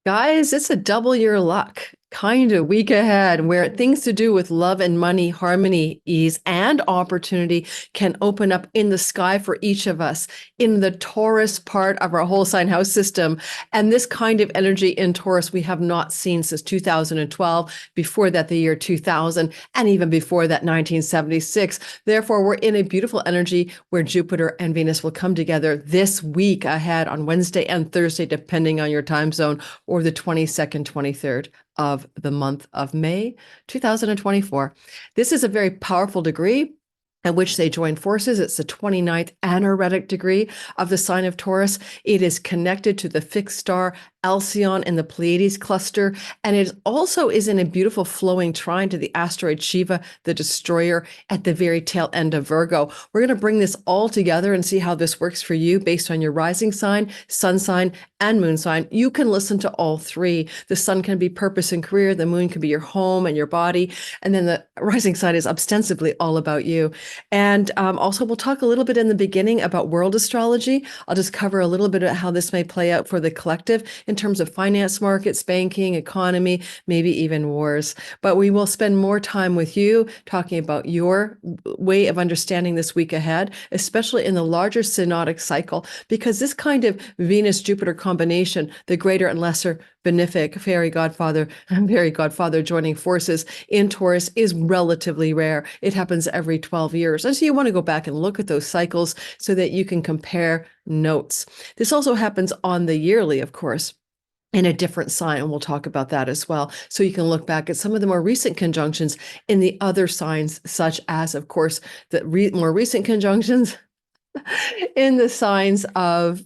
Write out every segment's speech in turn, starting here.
Guys, it's a double your luck kind of week ahead where things to do with love and money, harmony, ease, and opportunity can open up in the sky for each of us in the Taurus part of our whole sign house system. And this kind of energy in Taurus we have not seen since 2012, before that, the year 2000, and even before that, 1976. Therefore, we're in a beautiful energy where Jupiter and Venus will come together this week ahead on Wednesday and Thursday, depending on your time zone, or the 22nd, 23rd of the month of May 2024. This is a very powerful degree at which they join forces. It's the 29th anaretic degree of the sign of Taurus. It is connected to the fixed star Alcyone in the Pleiades cluster, and it also is in a beautiful flowing trine to the asteroid Shiva, the destroyer, at the very tail end of Virgo. We're going to bring this all together and see how this works for you based on your rising sign, sun sign, and moon sign. You can listen to all three. The sun can be purpose and career, the moon can be your home and your body, and then the rising sign is ostensibly all about you. And also, we'll talk a little bit in the beginning about world astrology. I'll just cover a little bit of how this may play out for the collective in terms of finance markets, banking, economy, maybe even wars. But we will spend more time with you talking about your way of understanding this week ahead, especially in the larger synodic cycle, because this kind of Venus-Jupiter combination, the greater and lesser benefic fairy godfather and fairy godfather joining forces in Taurus, is relatively rare. It happens every 12 years. And so you want to go back and look at those cycles so that you can compare notes. This also happens on the yearly, of course, in a different sign, and we'll talk about that as well. So you can look back at some of the more recent conjunctions in the other signs, such as, of course, the more recent conjunctions in the signs of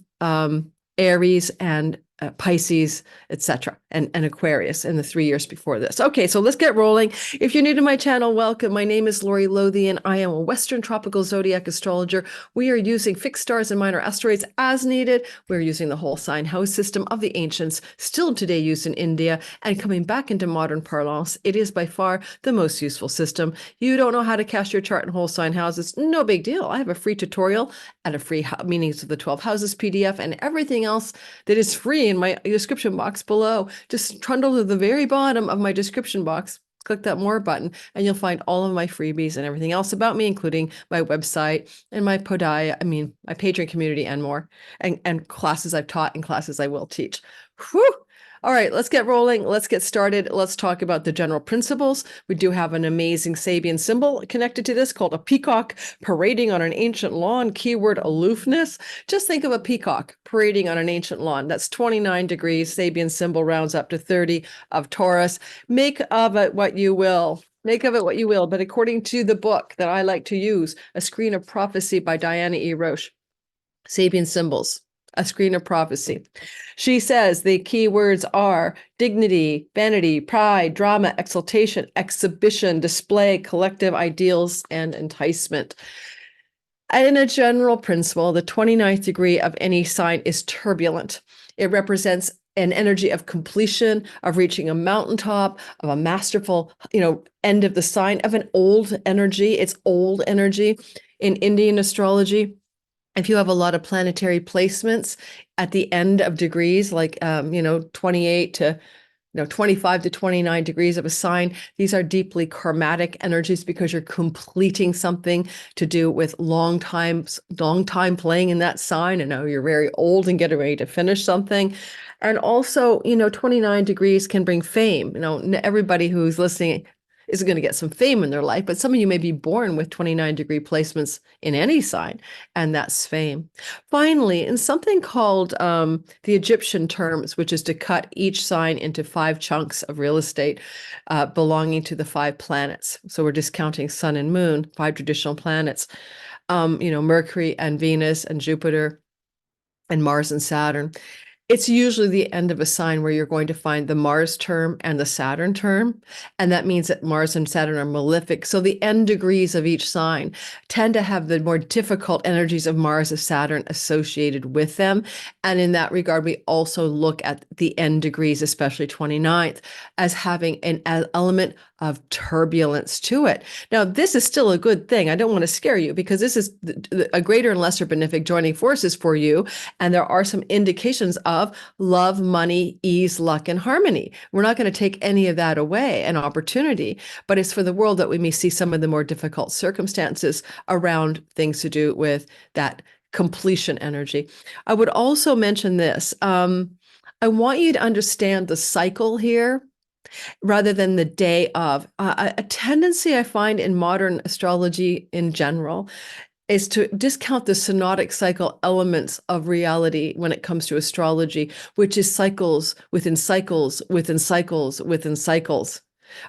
Aries and Pisces, etc., and Aquarius in the 3 years before this. Okay, so let's get rolling. If you're new to my channel, welcome. My name is Lori Lothian. I am a Western tropical zodiac astrologer. We are using fixed stars and minor asteroids as needed. We're using the whole sign house system of the ancients, still today used in India, and coming back into modern parlance. It is by far the most useful system. You don't know how to cast your chart in whole sign houses? No big deal. I have a free tutorial and a free Meanings of the 12 Houses PDF and everything else that is free in my description box below. Just trundle to the very bottom of my description box, click that more button, and you'll find all of my freebies and everything else about me, including my website and my my Patreon community and more, and classes I've taught and classes I will teach. Whew. All right, let's get rolling. Let's get started. Let's talk about the general principles. We do have an amazing Sabian symbol connected to this called a peacock parading on an ancient lawn. Keyword aloofness. Just think of a peacock parading on an ancient lawn. That's 29 degrees. Sabian symbol rounds up to 30 of Taurus. Make of it what you will. Make of it what you will. But according to the book that I like to use, A Screen of Prophecy by Diana E. Roche, Sabian symbols. A Screen of Prophecy. She says the key words are dignity, vanity, pride, drama, exaltation, exhibition, display, collective ideals, and enticement. And in a general principle, the 29th degree of any sign is turbulent. It represents an energy of completion, of reaching a mountaintop, of a masterful, end of the sign, of an old energy. It's old energy. In Indian astrology, if you have a lot of planetary placements at the end of degrees, like 28 to 25 to 29 degrees of a sign, these are deeply karmatic energies because you're completing something to do with long time playing in that sign, and now you're very old and getting ready to finish something. And also, 29 degrees can bring fame. Everybody who's listening is going to get some fame in their life, but some of you may be born with 29 degree placements in any sign, and that's fame. Finally, in something called the Egyptian terms, which is to cut each sign into 5 chunks of real estate belonging to the 5 planets. So we're discounting sun and moon, 5 traditional planets, Mercury and Venus and Jupiter and Mars and Saturn. It's usually the end of a sign where you're going to find the Mars term and the Saturn term. And that means that Mars and Saturn are malefic. So the end degrees of each sign tend to have the more difficult energies of Mars and Saturn associated with them. And in that regard, we also look at the end degrees, especially 29th, as having an element of turbulence to it. Now, this is still a good thing. I don't want to scare you because this is a greater and lesser benefic joining forces for you. And there are some indications of love, money, ease, luck, and harmony. We're not going to take any of that away, an opportunity, but it's for the world that we may see some of the more difficult circumstances around things to do with that completion energy. I would also mention this. I want you to understand the cycle here rather than the day of. A tendency I find in modern astrology in general is to discount the synodic cycle elements of reality when it comes to astrology, which is cycles within cycles within cycles within cycles.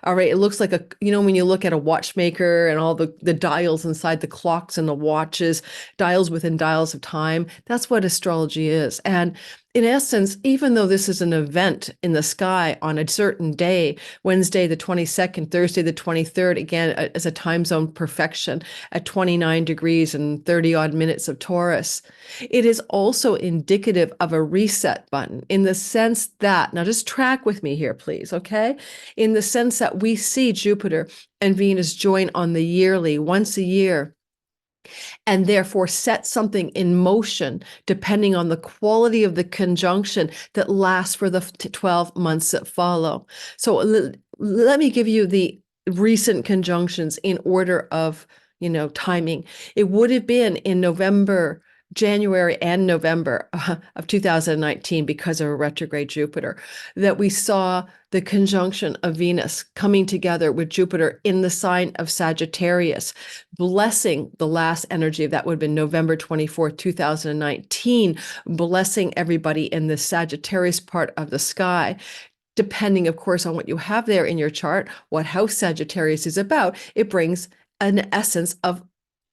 All right, it looks like when you look at a watchmaker and all the dials inside the clocks and the watches, dials within dials of time, that's what astrology is. And in essence, even though this is an event in the sky on a certain day, Wednesday the 22nd, Thursday the 23rd, again, as a time zone perfection at 29 degrees and 30 odd minutes of Taurus, it is also indicative of a reset button in the sense that, now just track with me here, please, okay? In the sense that we see Jupiter and Venus join on the yearly, once a year, and therefore set something in motion depending on the quality of the conjunction that lasts for the 12 months that follow. So let me give you the recent conjunctions in order of, timing. It would have been in November, January and November of 2019, because of a retrograde Jupiter, that we saw the conjunction of Venus coming together with Jupiter in the sign of Sagittarius, blessing the last energy of that would have been November 24th, 2019, blessing everybody in the Sagittarius part of the sky. Depending, of course, on what you have there in your chart, what house Sagittarius is about, it brings an essence of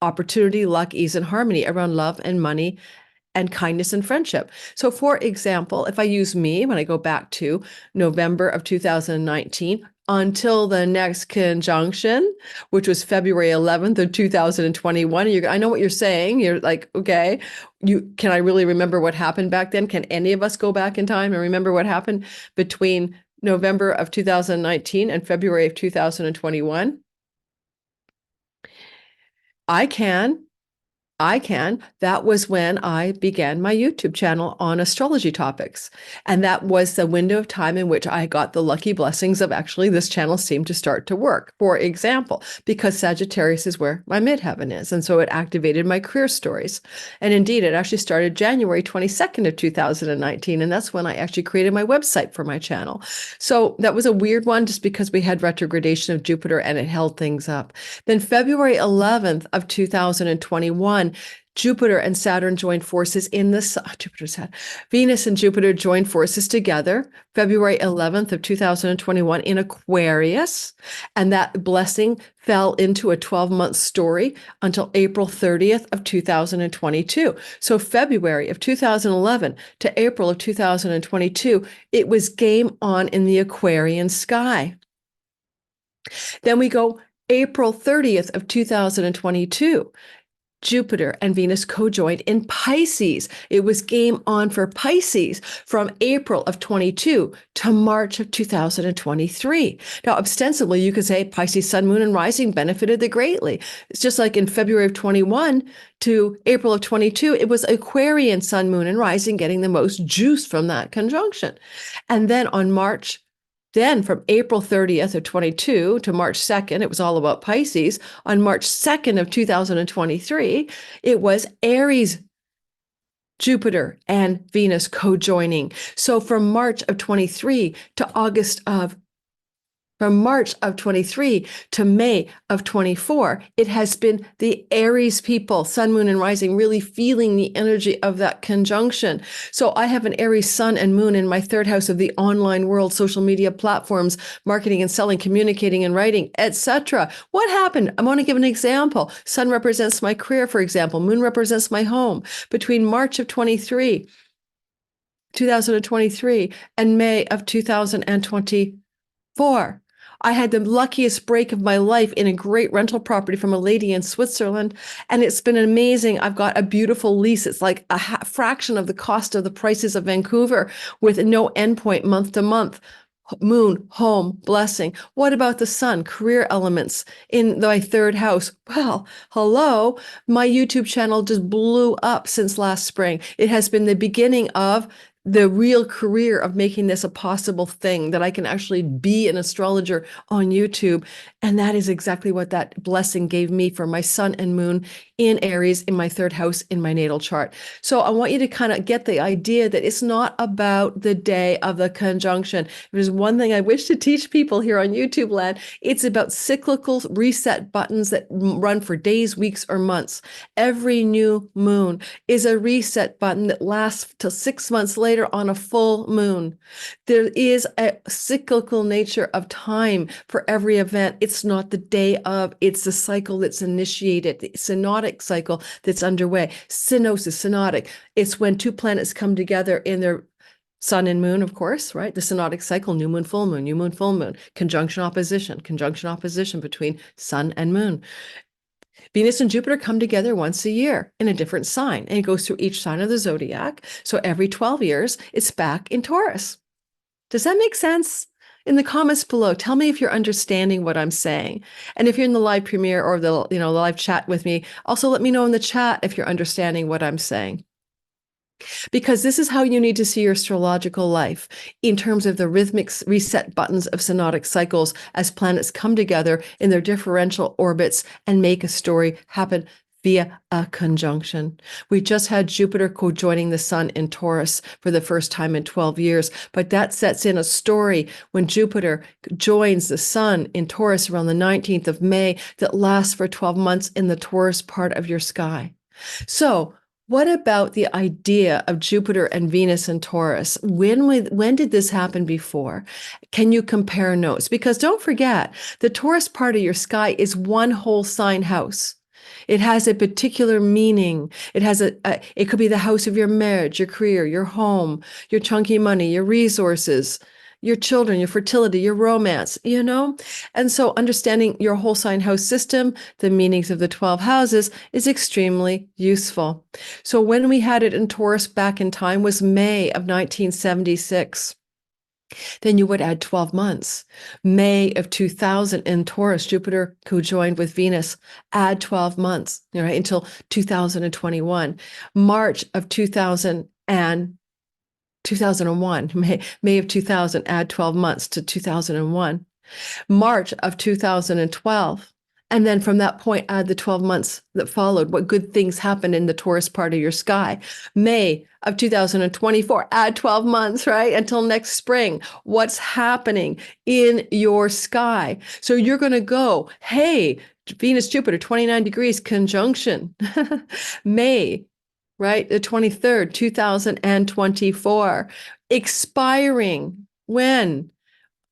opportunity, luck, ease, and harmony around love and money and kindness and friendship. So for example, if I use me, when I go back to November of 2019 until the next conjunction, which was February 11th of 2021, I know what you're saying. You're like, okay, can I really remember what happened back then? Can any of us go back in time and remember what happened between November of 2019 and February of 2021? I can. That was when I began my YouTube channel on astrology topics. And that was the window of time in which I got the lucky blessings of actually this channel seemed to start to work. For example, because Sagittarius is where my midheaven is. And so it activated my career stories. And indeed, it actually started January 22nd of 2019. And that's when I actually created my website for my channel. So that was a weird one just because we had retrogradation of Jupiter and it held things up. Then February 11th of 2021, Jupiter and Saturn joined forces in the Venus and Jupiter joined forces together February 11th of 2021 in Aquarius, and that blessing fell into a 12-month story until April 30th of 2022. So February of 2011 to April of 2022, it was game on in the Aquarian sky. Then we go April 30th of 2022. Jupiter and Venus co-joined in Pisces. It was game on for Pisces from April of 22 to March of 2023. Now, ostensibly, you could say Pisces sun, moon, and rising benefited the greatly. It's just like in February of 21 to April of 22, it was Aquarian sun, moon, and rising getting the most juice from that conjunction. And then from April 30th of 22 to March 2nd, it was all about Pisces. On March 2nd of 2023, it was Aries, Jupiter, and Venus co-joining. So from March of 23 to March of 23 to May of 24, it has been the Aries people, sun, moon, and rising, really feeling the energy of that conjunction. So I have an Aries sun and moon in my third house of the online world, social media platforms, marketing and selling, communicating and writing, etc. What happened? I want to give an example. Sun represents my career, for example. Moon represents my home. Between March of 2023, and May of 2024, I had the luckiest break of my life in a great rental property from a lady in Switzerland, and it's been amazing. I've got a beautiful lease. It's like a fraction of the cost of the prices of Vancouver with no endpoint month to month. Moon, home, blessing. What about the sun? Career elements in my third house. Well, hello, my YouTube channel just blew up since last spring. It has been the beginning of the real career of making this a possible thing, that I can actually be an astrologer on YouTube. And that is exactly what that blessing gave me for my sun and moon in Aries in my third house in my natal chart. So I want you to kind of get the idea that it's not about the day of the conjunction. If there's one thing I wish to teach people here on YouTube land, it's about cyclical reset buttons that run for days, weeks, or months. Every new moon is a reset button that lasts till 6 months later on a full moon. There is a cyclical nature of time for every event. It's not the day of, it's the cycle that's initiated, the synodic cycle that's underway. Synodic. It's when two planets come together in their sun and moon, of course, right? The synodic cycle, new moon, full moon, conjunction opposition between sun and moon. Venus and Jupiter come together once a year in a different sign, and it goes through each sign of the zodiac. So every 12 years, it's back in Taurus. Does that make sense? In the comments below, tell me if you're understanding what I'm saying. And if you're in the live premiere or the live chat with me, also let me know in the chat if you're understanding what I'm saying. Because this is how you need to see your astrological life in terms of the rhythmic reset buttons of synodic cycles as planets come together in their differential orbits and make a story happen via a conjunction. We just had Jupiter co-joining the sun in Taurus for the first time in 12 years, but that sets in a story when Jupiter joins the sun in Taurus around the 19th of May that lasts for 12 months in the Taurus part of your sky. So what about the idea of Jupiter and Venus and Taurus? When did this happen before? Can you compare notes? Because don't forget, the Taurus part of your sky is one whole sign house. It has a particular meaning. It has it could be the house of your marriage, your career, your home, your chunky money, your resources, your children, your fertility, your romance, And so understanding your whole sign house system, the meanings of the 12 houses is extremely useful. So when we had it in Taurus back in time was May of 1976. Then you would add 12 months. May of 2000 in Taurus, Jupiter co-joined with Venus, add 12 months, right, until 2021. March of 2001, May of 2000, add 12 months to 2001. March of 2012. And then from that point, add the 12 months that followed. What good things happened in the Taurus part of your sky? May of 2024, add 12 months, right? Until next spring. What's happening in your sky? So you're going to go, hey, Venus, Jupiter, 29 degrees conjunction. May, right? The 23rd, 2024. Expiring. When?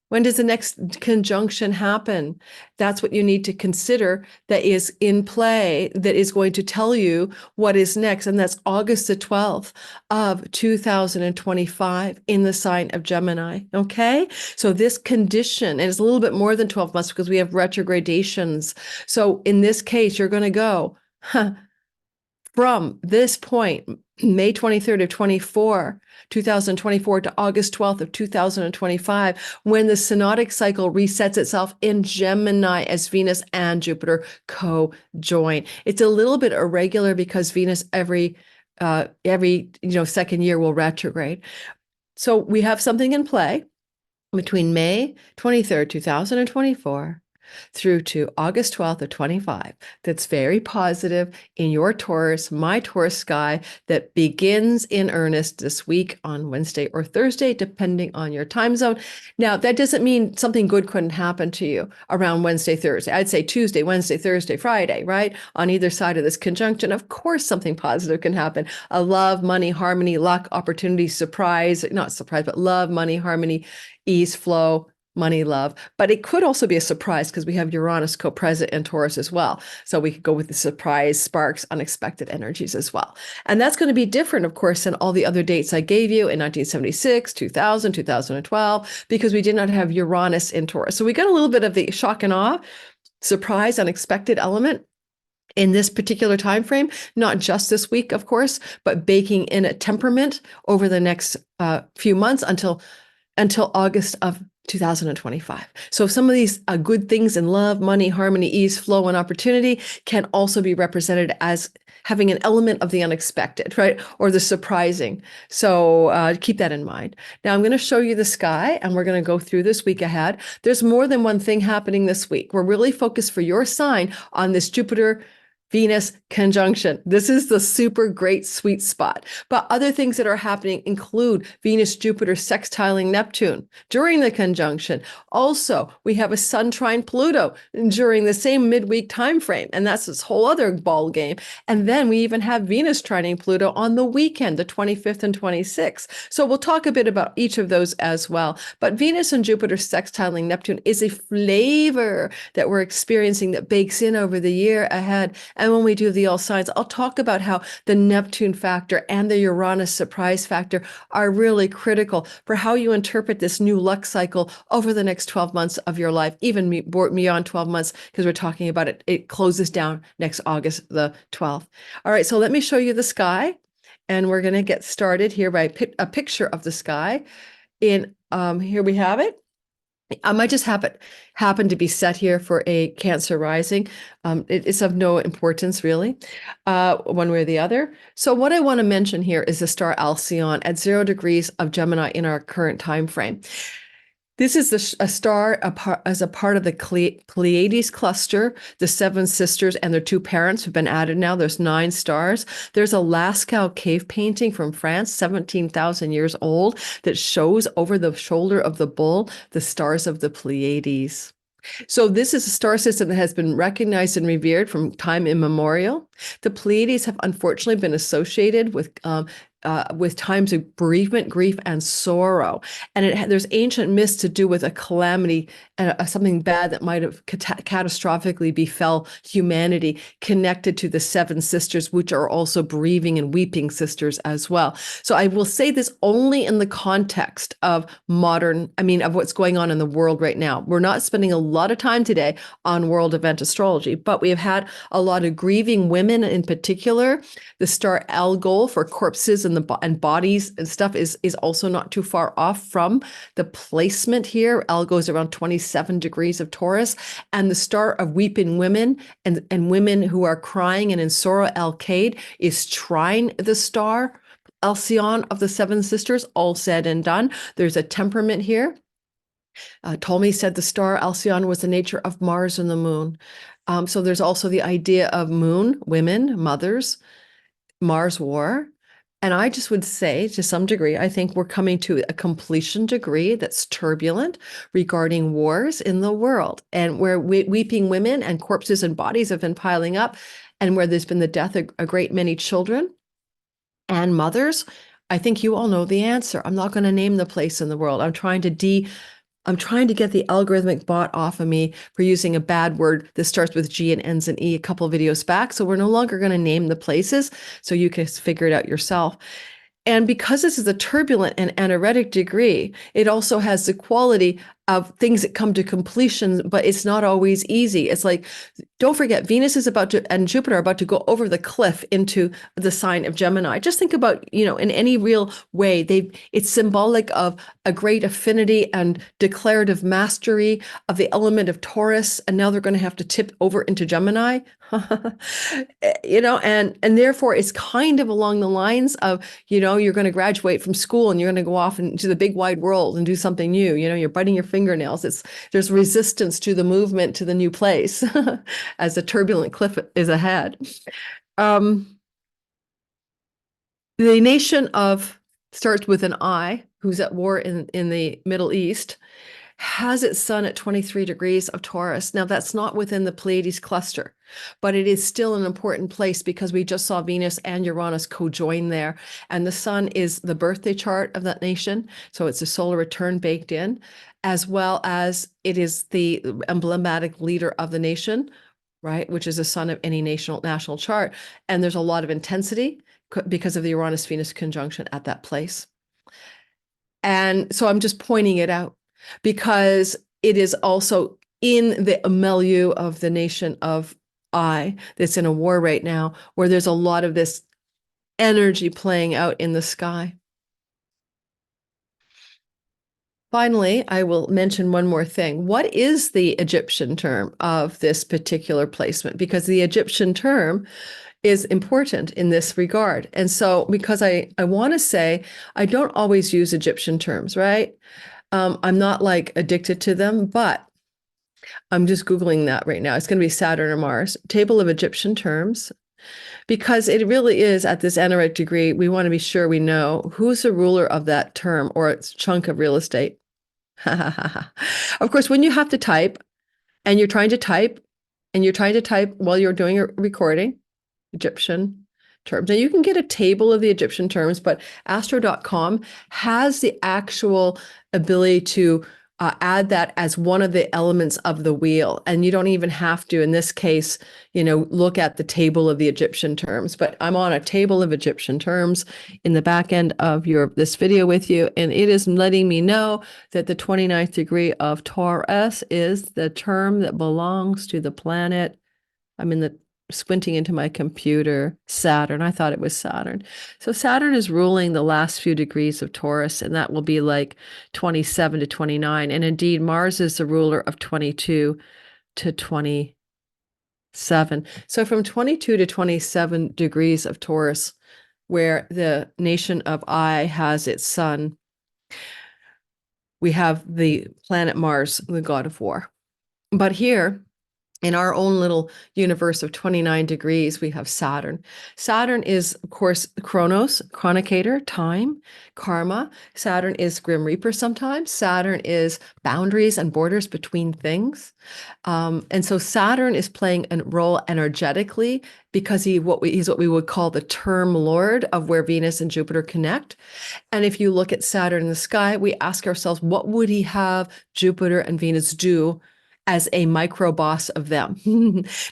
When does the next conjunction happen? That's what you need to consider that is in play, that is going to tell you what is next. And that's August the 12th of 2025 in the sign of Gemini. Okay. So this condition, and it's a little bit more than 12 months because we have retrogradations. So in this case, you're going to go from this point, May 23rd of 2024 to August 12th of 2025, when the synodic cycle resets itself in Gemini as Venus and Jupiter co-join. It's a little bit irregular because Venus every second year will retrograde. So we have something in play between May 23rd, 2024 through to August 12th of 25. That's very positive in your Taurus, my Taurus sky, that begins in earnest this week on Wednesday or Thursday, depending on your time zone. Now, that doesn't mean something good couldn't happen to you around Wednesday, Thursday. I'd say Tuesday, Wednesday, Thursday, Friday, right? On either side of this conjunction, of course, something positive can happen. A love, money, harmony, luck, opportunity, surprise, not surprise, but love, money, harmony, ease, flow, money, love. But it could also be a surprise because we have Uranus co-present in Taurus as well. So we could go with the surprise, sparks, unexpected energies as well. And that's going to be different, of course, than all the other dates I gave you in 1976, 2000, 2012, because we did not have Uranus in Taurus. So we got a little bit of the shock and awe, surprise, unexpected element in this particular time frame, not just this week, of course, but baking in a temperament over the next few months until August of 2025. So some of these good things in love, money, harmony, ease, flow, and opportunity can also be represented as having an element of the unexpected, right? Or the surprising. So keep that in mind. Now I'm going to show you the sky, and we're going to go through this week ahead. There's more than one thing happening this week. We're really focused for your sign on this Jupiter Venus conjunction. This is the super great sweet spot. But other things that are happening include Venus, Jupiter sextiling Neptune during the conjunction. Also, we have a Sun trine Pluto during the same midweek time frame, and that's this whole other ball game. And then we even have Venus trining Pluto on the weekend, the 25th and 26th. So we'll talk a bit about each of those as well. But Venus and Jupiter sextiling Neptune is a flavor that we're experiencing that bakes in over the year ahead. And when we do the all signs, I'll talk about how the Neptune factor and the Uranus surprise factor are really critical for how you interpret this new luck cycle over the next 12 months of your life, even beyond 12 months, because we're talking about it. It closes down next August the 12th. All right, so let me show you the sky. And we're going to get started here by a picture of the sky. Here we have it. I might just happen to be set here for a Cancer rising. It's of no importance, really, one way or the other. So what I want to mention here is the star Alcyone at 0 degrees of Gemini in our current time frame. This is a star as a part of the Pleiades cluster, the seven sisters and their two parents have been added now. There's 9 stars. There's a Lascaux cave painting from France, 17,000 years old, that shows over the shoulder of the bull the stars of the Pleiades. So this is a star system that has been recognized and revered from time immemorial. The Pleiades have unfortunately been associated with times of bereavement, grief, and sorrow. And there's ancient myths to do with a calamity, something bad that might have catastrophically befell humanity, connected to the seven sisters, which are also bereaving and weeping sisters as well. So I will say this only in the context of of what's going on in the world right now. We're not spending a lot of time today on world event astrology, but we have had a lot of grieving women in particular. The star Algol for corpses and bodies and stuff is also not too far off from the placement here. Algol is around 27 degrees of Taurus, and the star of weeping women and women who are crying and in sorrow, Alcade, is trine the star Alcyone of the seven sisters. All said and done. There's a temperament here. Ptolemy said the star Alcyone was the nature of Mars and the moon. So there's also the idea of moon, women, mothers, Mars war. And I just would say, to some degree, I think we're coming to a completion degree that's turbulent regarding wars in the world, and where weeping women and corpses and bodies have been piling up, and where there's been the death of a great many children and mothers. I think you all know the answer. I'm not going to name the place in the world. I'm trying to get the algorithmic bot off of me for using a bad word that starts with G and ends in E a couple of videos back. So we're no longer going to name the places, so you can figure it out yourself. And because this is a turbulent and anaretic degree, it also has the quality of things that come to completion, but it's not always easy. It's like, don't forget, Venus is and Jupiter are about to go over the cliff into the sign of Gemini. Just think about, in any real way, it's symbolic of a great affinity and declarative mastery of the element of Taurus, and now they're going to have to tip over into Gemini. And therefore it's kind of along the lines of, you're going to graduate from school and you're going to go off into the big wide world and do something new. You're biting your fingernails. There's resistance to the movement to the new place as a turbulent cliff is ahead. The nation starts with an I, who's at war in the Middle East, has its sun at 23 degrees of Taurus. Now, that's not within the Pleiades cluster, but it is still an important place because we just saw Venus and Uranus co-join there. And the sun is the birthday chart of that nation. So it's a solar return baked in, as well as it is the emblematic leader of the nation, right? Which is the sun of any national chart. And there's a lot of intensity because of the Uranus-Venus conjunction at that place. And so I'm just pointing it out, because it is also in the milieu of the nation of I that's in a war right now, where there's a lot of this energy playing out in the sky. Finally, I will mention one more thing. What is the Egyptian term of this particular placement? Because the Egyptian term is important in this regard. And so, because I want to say, I don't always use Egyptian terms, right? I'm not like addicted to them, but I'm just Googling that right now. It's going to be Saturn or Mars, table of Egyptian terms, because it really is at this analytic degree. We want to be sure we know who's the ruler of that term or its chunk of real estate. Of course, when you have to type and you're trying to type while you're doing a recording, Egyptian terms. Now you can get a table of the Egyptian terms, but astro.com has the actual ability to add that as one of the elements of the wheel. And you don't even have to, in this case, look at the table of the Egyptian terms. But I'm on a table of Egyptian terms in the back end of this video with you. And it is letting me know that the 29th degree of Taurus is the term that belongs to the planet. I'm squinting into my computer, Saturn. I thought it was Saturn. So Saturn is ruling the last few degrees of Taurus, and that will be like 27 to 29. And indeed, Mars is the ruler of 22 to 27. So from 22 to 27 degrees of Taurus, where the nation of I has its sun, we have the planet Mars, the god of war. But here, in our own little universe of 29 degrees, we have Saturn. Saturn is, of course, Chronos, chronicator, time, karma. Saturn is Grim Reaper sometimes. Saturn is boundaries and borders between things. And so Saturn is playing a role energetically because he's what we would call the term lord of where Venus and Jupiter connect. And if you look at Saturn in the sky, we ask ourselves, what would he have Jupiter and Venus do as a micro boss of them?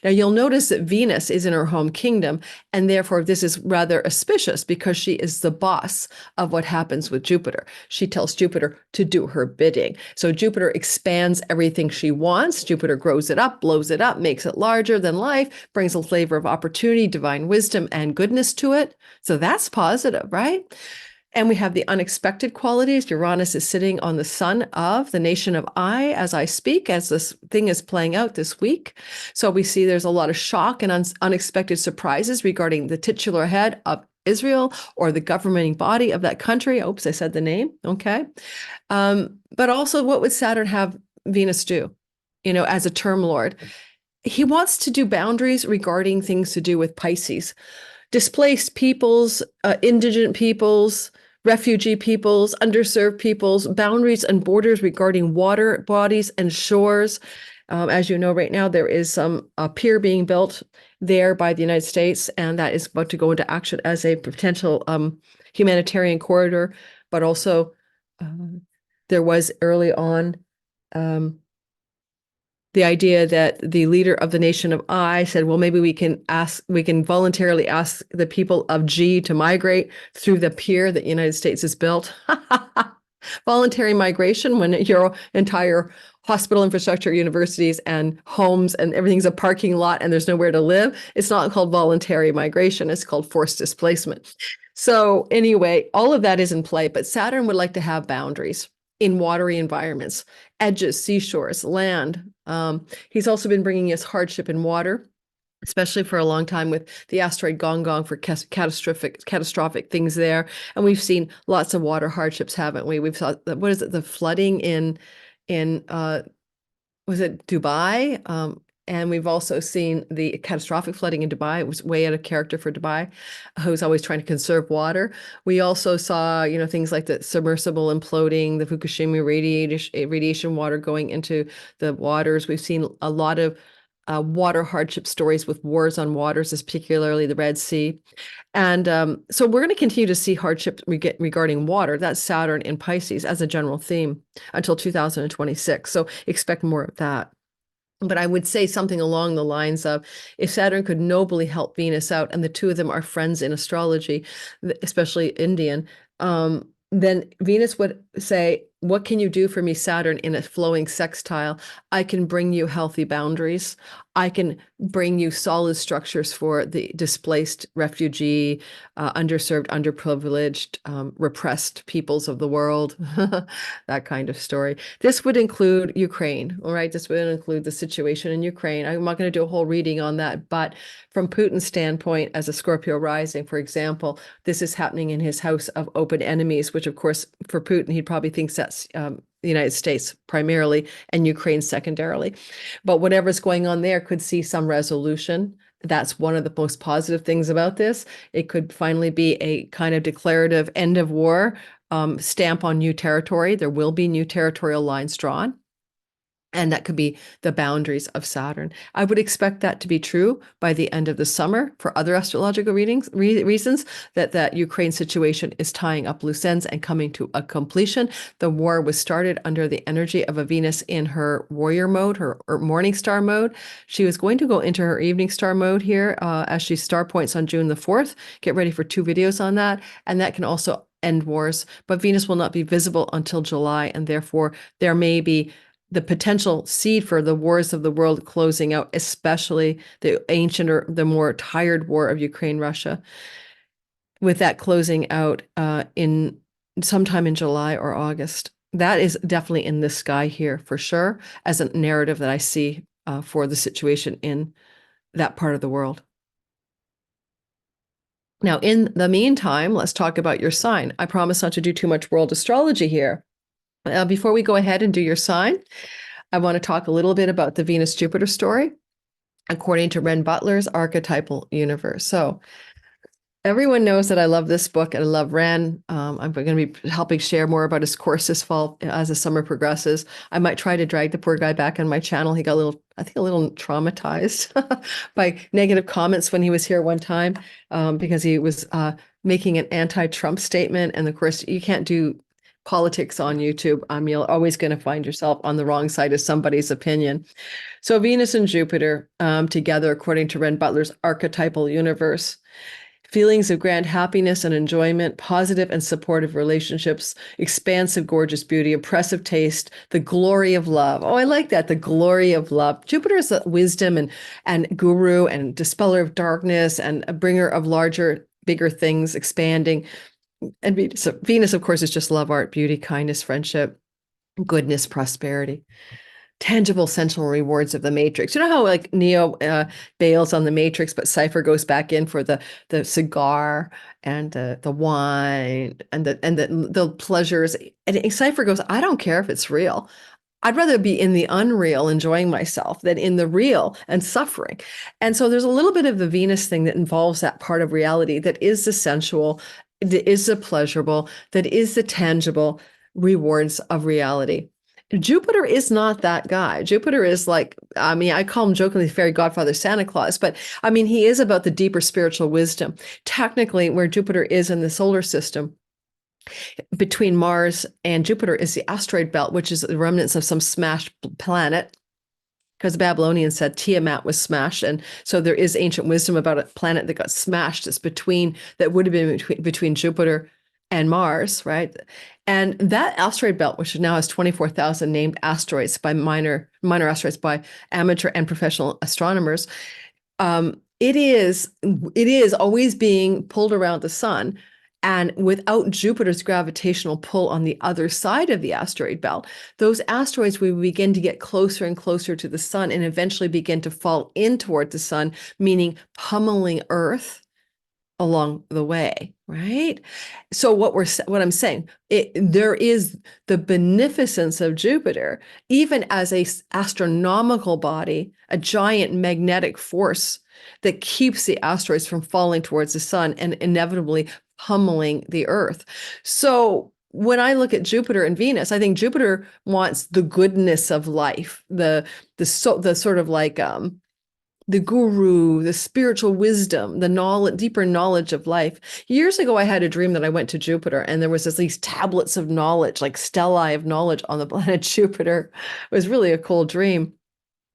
Now, you'll notice that Venus is in her home kingdom, and therefore this is rather auspicious because she is the boss of what happens with Jupiter. She tells Jupiter to do her bidding. So Jupiter expands everything she wants. Jupiter grows it up, blows it up, makes it larger than life, brings a flavor of opportunity, divine wisdom, and goodness to it. So that's positive, right? And we have the unexpected qualities. Uranus is sitting on the sun of the nation of I as I speak, as this thing is playing out this week. So we see there's a lot of shock and unexpected surprises regarding the titular head of Israel or the governing body of that country. Oops, I said the name. Okay. But also, what would Saturn have Venus do, as a term lord? He wants to do boundaries regarding things to do with Pisces. Displaced peoples, indigent peoples, refugee peoples, underserved peoples, boundaries and borders regarding water bodies and shores. As you know, right now, there is a pier being built there by the United States, and that is about to go into action as a potential humanitarian corridor. But also, there was early on the idea that the leader of the nation of I said, well, maybe we can voluntarily ask the people of G to migrate through the pier that the United States has built. Voluntary migration, when your entire hospital infrastructure, universities and homes and everything's a parking lot and there's nowhere to live. It's not called voluntary migration. It's called forced displacement. So anyway, all of that is in play, but Saturn would like to have boundaries in watery environments, edges, seashores, land. He's also been bringing us hardship in water, especially for a long time with the asteroid Gong for catastrophic things there. And we've seen lots of water hardships, haven't we? We've saw, what is it, the flooding in was it Dubai? And we've also seen the catastrophic flooding in Dubai. It was way out of character for Dubai, who's always trying to conserve water. We also saw, things like the submersible imploding, the Fukushima radiation water going into the waters. We've seen a lot of water hardship stories with wars on waters, particularly the Red Sea. And so we're going to continue to see hardship regarding water. That's Saturn in Pisces as a general theme until 2026. So expect more of that. But I would say something along the lines of, if Saturn could nobly help Venus out, and the two of them are friends in astrology, especially Indian, then Venus would say, what can you do for me, Saturn, in a flowing sextile? I can bring you healthy boundaries. I can bring you solid structures for the displaced, refugee, underserved, underprivileged, repressed peoples of the world, that kind of story. This would include Ukraine, all right? This would include the situation in Ukraine. I'm not going to do a whole reading on that, but from Putin's standpoint, as a Scorpio rising, for example, this is happening in his house of open enemies, which of course, for Putin, he probably thinks that's the United States primarily and Ukraine secondarily. But whatever's going on there could see some resolution. That's one of the most positive things about this. It could finally be a kind of declarative end of war, stamp on new territory. There will be new territorial lines drawn. And that could be the boundaries of Saturn. I would expect that to be true by the end of the summer for other astrological reasons, that Ukraine situation is tying up loose ends and coming to a completion. The war was started under the energy of a Venus in her warrior mode, her morning star mode. She was going to go into her evening star mode here as she star points on June the 4th. Get ready for 2 videos on that. And that can also end wars. But Venus will not be visible until July. And therefore, there may be the potential seed for the wars of the world closing out, especially the ancient or the more tired war of Ukraine, Russia, with that closing out in sometime in July or August. That is definitely in the sky here for sure, as a narrative that I see for the situation in that part of the world. Now, in the meantime, let's talk about your sign. I promise not to do too much world astrology here. Before we go ahead and do your sign, I want to talk a little bit about the Venus-Jupiter story, according to Ren Butler's Archetypal Universe. So everyone knows that I love this book and I love Ren. I'm going to be helping share more about his course this fall as the summer progresses. I might try to drag the poor guy back on my channel. He got a little traumatized by negative comments when he was here one time because he was making an anti-Trump statement. And of course, you can't do politics on YouTube. You're always going to find yourself on the wrong side of somebody's opinion. So Venus and Jupiter together, according to Ren Butler's Archetypal Universe. Feelings of grand happiness and enjoyment, positive and supportive relationships, expansive, gorgeous beauty, impressive taste, the glory of love. Oh, I like that. The glory of love. Jupiter is the wisdom and guru and dispeller of darkness and a bringer of larger, bigger things, expanding. And Venus, of course, is just love, art, beauty, kindness, friendship, goodness, prosperity, tangible sensual rewards of the Matrix. You know how like Neo bails on the Matrix, but Cypher goes back in for the cigar and the wine and the pleasures. And Cypher goes, I don't care if it's real. I'd rather be in the unreal enjoying myself than in the real and suffering. And so there's a little bit of the Venus thing that involves that part of reality that is the sensual, that is the pleasurable, that is the tangible rewards of reality. Jupiter is not that guy. Jupiter is like, I call him jokingly fairy godfather Santa Claus, but he is about the deeper spiritual wisdom. Technically, where Jupiter is in the solar system, between Mars and Jupiter is the asteroid belt, which is the remnants of some smashed planet. Because the Babylonians said Tiamat was smashed. And so there is ancient wisdom about a planet that got smashed. It's that would have been between Jupiter and Mars, right? And that asteroid belt, which now has 24,000 named asteroids by minor asteroids by amateur and professional astronomers, it is always being pulled around the sun. And without Jupiter's gravitational pull on the other side of the asteroid belt, those asteroids will begin to get closer and closer to the sun and eventually begin to fall in toward the sun, meaning pummeling Earth along the way, right? So what I'm saying, there is the beneficence of Jupiter, even as a astronomical body, a giant magnetic force that keeps the asteroids from falling towards the sun and inevitably pummeling the Earth. So when I look at Jupiter and Venus, I think Jupiter wants the goodness of life, the sort of like the guru, the spiritual wisdom, the knowledge, deeper knowledge of life. Years ago, I had a dream that I went to Jupiter and there was these tablets of knowledge, like stellae of knowledge on the planet Jupiter. It was really a cool dream.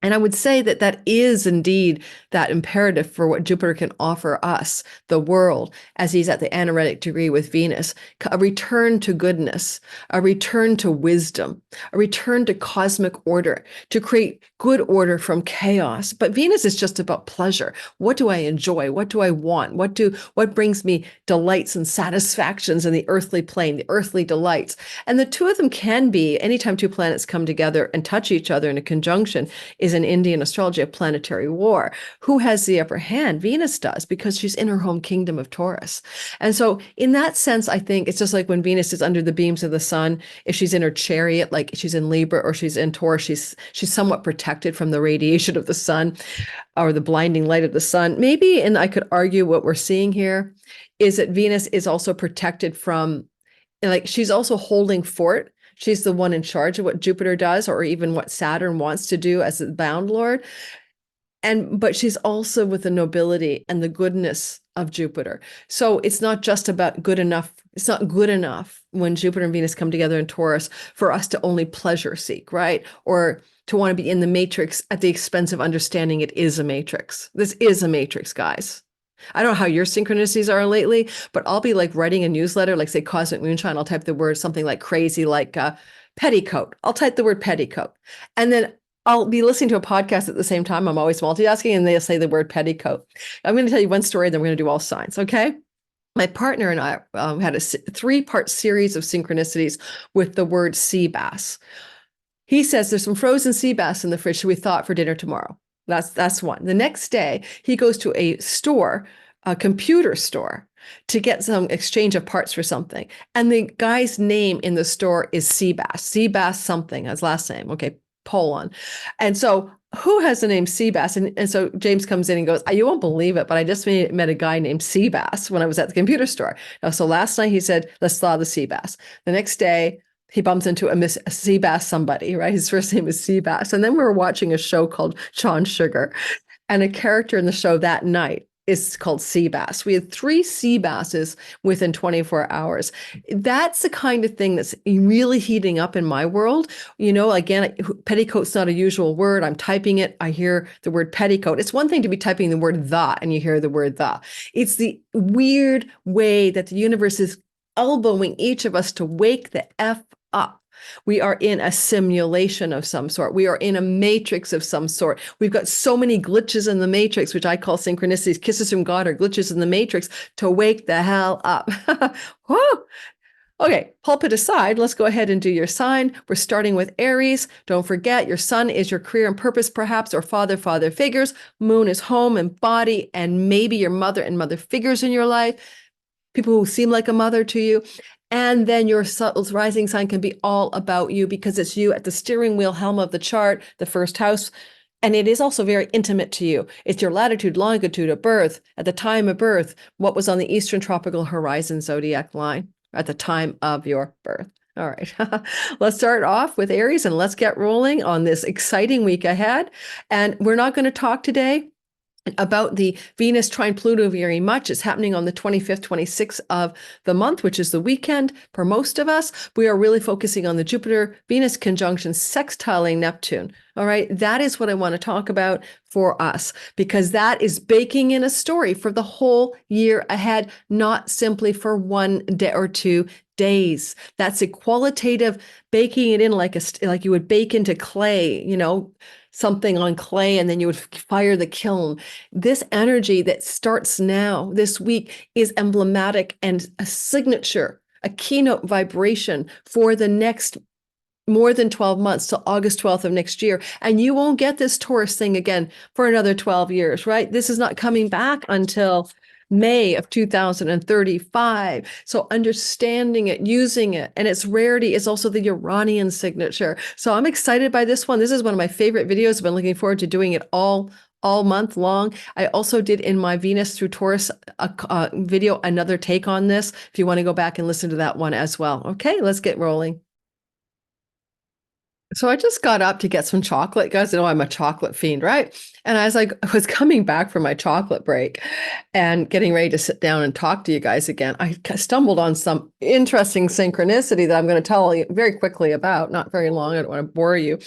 And I would say that that is indeed that imperative for what Jupiter can offer us, the world, as he's at the anaretic degree with Venus, a return to goodness, a return to wisdom, a return to cosmic order, to create good order from chaos. But Venus is just about pleasure. What do I enjoy? What do I want? What brings me delights and satisfactions in the earthly plane, the earthly delights? And the two of them can be, anytime two planets come together and touch each other in a conjunction, is in Indian astrology a planetary war. Who has the upper hand? Venus does, because she's in her home kingdom of Taurus. And so in that sense, I think it's just like when Venus is under the beams of the sun, if she's in her chariot, like she's in Libra or she's in Taurus, she's somewhat protected from the radiation of the sun or the blinding light of the sun. Maybe, and I could argue what we're seeing here is that Venus is also protected from, like, she's also holding fort. She's the one in charge of what Jupiter does, or even what Saturn wants to do as the bound lord. But she's also with the nobility and the goodness of Jupiter. So it's not just about good enough. It's not good enough when Jupiter and Venus come together in Taurus for us to only pleasure seek, right? Or to want to be in the matrix at the expense of understanding it is a matrix. This is a matrix, guys. I don't know how your synchronicities are lately, but I'll be like writing a newsletter, like say Cosmic Moonshine. I'll type the word something like crazy, like petticoat. I'll type the word petticoat. And then I'll be listening to a podcast at the same time. I'm always multitasking, and they'll say the word petticoat. I'm going to tell you one story, then we're going to do all signs, okay? My partner and I had a 3-part series of synchronicities with the word sea bass. He says there's some frozen sea bass in the fridge, so we thought for dinner tomorrow. That's one. The next day, he goes to a store, a computer store, to get some exchange of parts for something. And the guy's name in the store is Seabass something, his last name. Okay, Poland. And so who has the name Seabass? And so James comes in and goes, you won't believe it, but I just met a guy named Seabass when I was at the computer store. Now, so last night he said, let's thaw the Seabass. The next day, he bumps into a Seabass somebody, right? His first name is Seabass. And then we were watching a show called John Sugar. And a character in the show that night is called Seabass. We had 3 Seabasses within 24 hours. That's the kind of thing that's really heating up in my world. You know, again, petticoat's not a usual word. I'm typing it. I hear the word petticoat. It's one thing to be typing the word the, and you hear the word the. It's the weird way that the universe is elbowing each of us to wake the F up. We are in a simulation of some sort. We are in a matrix of some sort. We've got so many glitches in the matrix, which I call synchronicities, kisses from God, or glitches in the matrix, to wake the hell up. Whoa. Okay, pulpit aside, let's go ahead and do your sign. We're starting with Aries. Don't forget, your sun is your career and purpose, perhaps, or father figures. Moon is home and body, and maybe your mother and mother figures in your life, people who seem like a mother to you. And then your rising sign can be all about you, because it's you at the steering wheel helm of the chart, the first house. And it is also very intimate to you. It's your latitude, longitude of birth, at the time of birth, what was on the Eastern Tropical Horizon zodiac line at the time of your birth. All right, let's start off with Aries and let's get rolling on this exciting week ahead. And we're not going to talk today about the Venus trine Pluto very much. It's happening on the 25th, 26th of the month, which is the weekend for most of us. We are really focusing on the Jupiter-Venus conjunction sextiling Neptune. All right, that is what I want to talk about for us, because that is baking in a story for the whole year ahead, not simply for one day or 2 days. That's a qualitative baking it in, like you would bake into clay, you know, something on clay, and then you would fire the kiln. This energy that starts now this week is emblematic and a signature, a keynote vibration for the next more than 12 months till August 12th of next year. And you won't get this Taurus thing again for another 12 years, right? This is not coming back until May of 2035. So understanding it, using it, and its rarity is also the Uranian signature. So I'm excited by this one. This is one of my favorite videos. I've been looking forward to doing it all month long. I also did in my Venus through Taurus video another take on this, if you want to go back and listen to that one as well. Okay, let's get rolling. So I just got up to get some chocolate. You guys know I'm a chocolate fiend, right? And I was coming back from my chocolate break and getting ready to sit down and talk to you guys again. I stumbled on some interesting synchronicity that I'm going to tell you very quickly about, not very long. I don't want to bore you.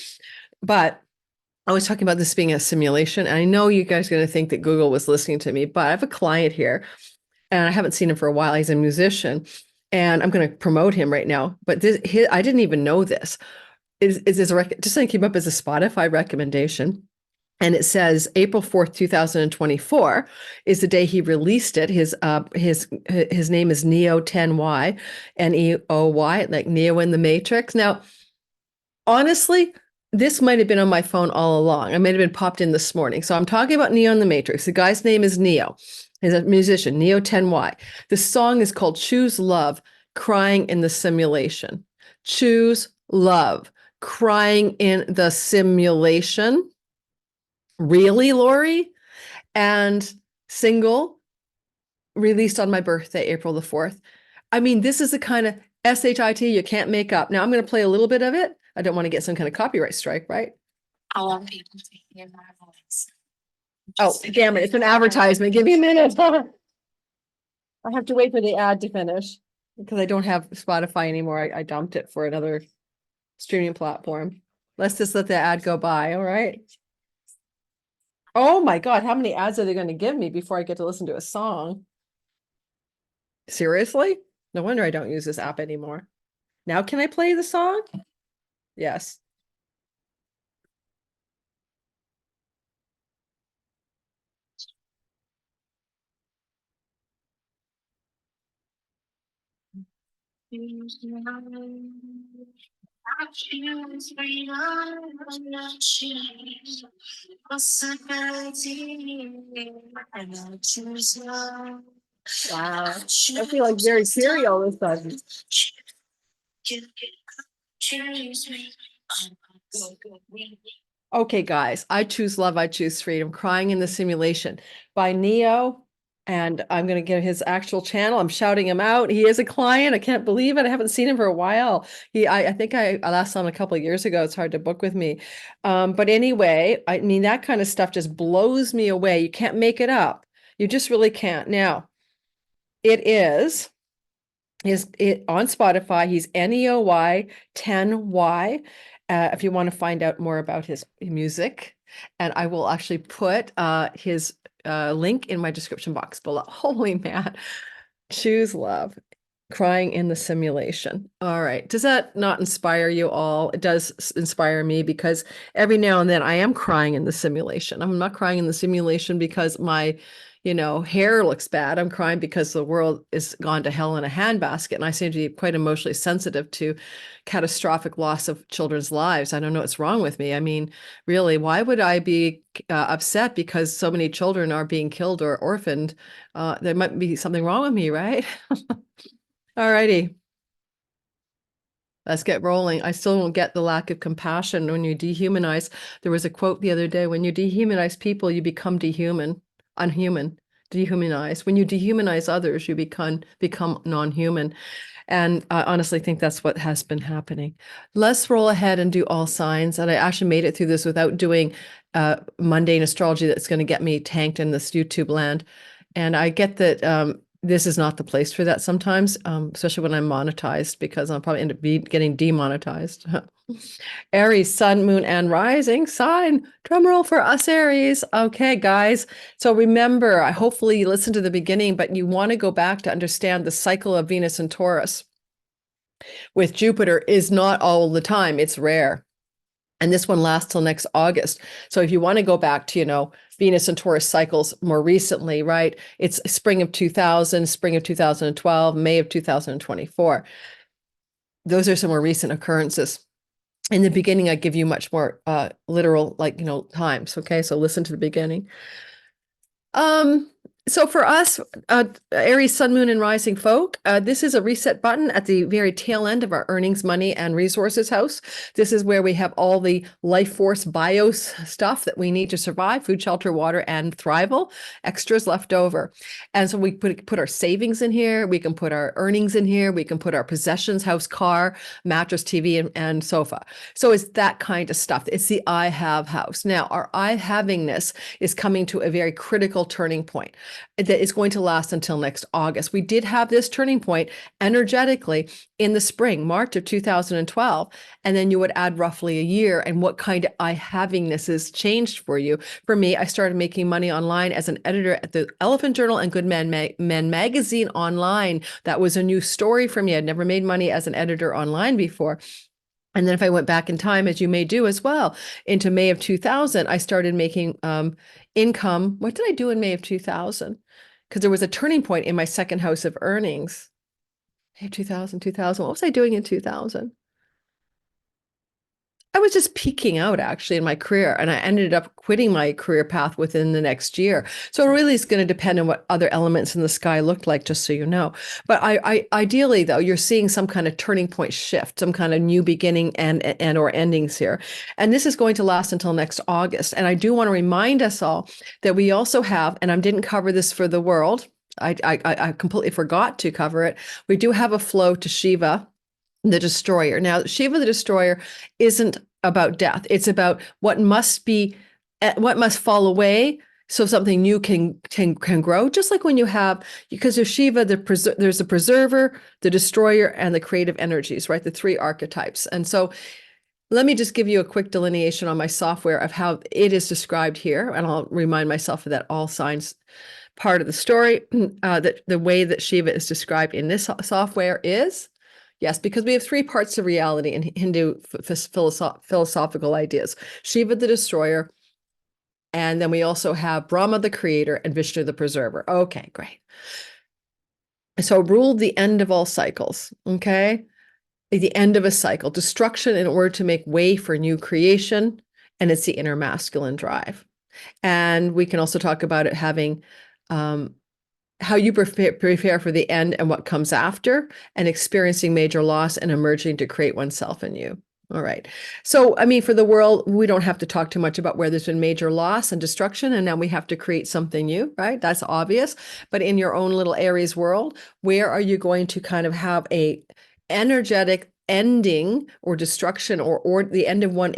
But I was talking about this being a simulation. And I know you guys are going to think that Google was listening to me, but I have a client here and I haven't seen him for a while. He's a musician and I'm going to promote him right now. But I didn't even know this. Is this just I came up as a Spotify recommendation. And it says April 4th, 2024 is the day he released it. His name is Neo 10Y, Neoy, like Neo in the Matrix. Now, honestly, this might have been on my phone all along. I might have been popped in this morning. So I'm talking about Neo in the Matrix. The guy's name is Neo. He's a musician, Neo 10Y. The song is called Choose Love, Crying in the Simulation. Choose Love, Crying in the Simulation. Really, Lori? And single, released on my birthday, April the 4th. I mean, this is the kind of SHIT you can't make up. Now I'm going to play a little bit of it. I don't want to get some kind of copyright strike, right? I want people to hear my voice. Oh, damn it. It's an advertisement. Give me a minute. I have to wait for the ad to finish because I don't have Spotify anymore. I dumped it for another streaming platform. Let's just let the ad go by. All right. Oh my God. How many ads are they going to give me before I get to listen to a song? Seriously? No wonder I don't use this app anymore. Now can I play the song? Yes. I choose freedom, I choose possibility, and I choose love. Wow. I feel like very serial all of a sudden. Choose me. Okay, guys, I choose love, I choose freedom. Crying in the Simulation by Neo. And I'm going to get his actual channel. I'm shouting him out. He is a client. I can't believe it. I haven't seen him for a while. I think I last saw him a couple of years ago. It's hard to book with me. But anyway, I mean, that kind of stuff just blows me away. You can't make it up. You just really can't. Now, it is on Spotify. He's NEOY 10Y. If you want to find out more about his music, and I will actually put his link in my description box below. Holy man, choose love, crying in the simulation. All right. Does that not inspire you all? It does inspire me because every now and then I am crying in the simulation. I'm not crying in the simulation because my hair looks bad. I'm crying because the world is gone to hell in a handbasket. And I seem to be quite emotionally sensitive to catastrophic loss of children's lives. I don't know what's wrong with me. I mean, really, why would I be upset because so many children are being killed or orphaned? There might be something wrong with me, right? All righty. Let's get rolling. I still don't get the lack of compassion when you dehumanize. There was a quote the other day, when you dehumanize people, you become unhuman, dehumanize. When you dehumanize others, you become non-human. And I honestly think that's what has been happening. Let's roll ahead and do all signs. And I actually made it through this without doing mundane astrology that's going to get me tanked in this YouTube land. And I get that this is not the place for that sometimes, especially when I'm monetized, because I'll probably end up getting demonetized. Aries, sun, moon, and rising sign. Drum roll for us, Aries. Okay, guys. So remember, hopefully you listened to the beginning, but you want to go back to understand the cycle of Venus and Taurus with Jupiter is not all the time. It's rare. And this one lasts till next August. So if you want to go back to, Venus and Taurus cycles more recently, right? It's spring of 2000, spring of 2012, May of 2024. Those are some more recent occurrences. In the beginning, I give you much more literal, times. Okay, so listen to the beginning. So for us, Aries, sun, moon, and rising folk, this is a reset button at the very tail end of our earnings, money, and resources house. This is where we have all the life force bios stuff that we need to survive, food, shelter, water, and thrival, extras left over. And so we put our savings in here. We can put our earnings in here. We can put our possessions, house, car, mattress, TV, and sofa. So it's that kind of stuff. It's the I have house. Now, our I havingness is coming to a very critical turning point. that is going to last until next August. We did have this turning point energetically in the spring, March of 2012, and then you would add roughly a year, and what kind of I-havingness has changed for you. For me, I started making money online as an editor at the Elephant Journal and Good Men magazine online. That was a new story for me. I'd never made money as an editor online before. And then if I went back in time, as you may do as well, into May of 2000, I started making income. What did I do in May of 2000? Because there was a turning point in my second house of earnings. May of 2000. What was I doing in 2000? I was just peaking out actually in my career, and I ended up quitting my career path within the next year. So it really is going to depend on what other elements in the sky looked like, just so you know. But I ideally, though, you're seeing some kind of turning point shift, some kind of new beginning and or endings here. And this is going to last until next August. And I do want to remind us all that we also have, and I didn't cover this for the world, I completely forgot to cover it. We do have a flow to Shiva, the destroyer. Now, Shiva the destroyer isn't about death. It's about what must fall away so something new can grow. Just like when you have, because of Shiva, there's the preserver, the destroyer, and the creative energies, right? The three archetypes. And so let me just give you a quick delineation on my software of how it is described here. And I'll remind myself of that all signs part of the story, that the way that Shiva is described in this software is, yes, because we have three parts of reality in Hindu philosophical ideas: Shiva the destroyer, and then we also have Brahma the creator and Vishnu the preserver. Okay, great. So ruled the end of all cycles, okay? The end of a cycle, destruction in order to make way for new creation, and it's the inner masculine drive. And we can also talk about it having how you prepare for the end and what comes after, and experiencing major loss and emerging to create oneself anew. All right. So, I mean, for the world, we don't have to talk too much about where there's been major loss and destruction, and now we have to create something new, right? That's obvious. But in your own little Aries world, where are you going to kind of have a energetic ending or destruction, or the end of one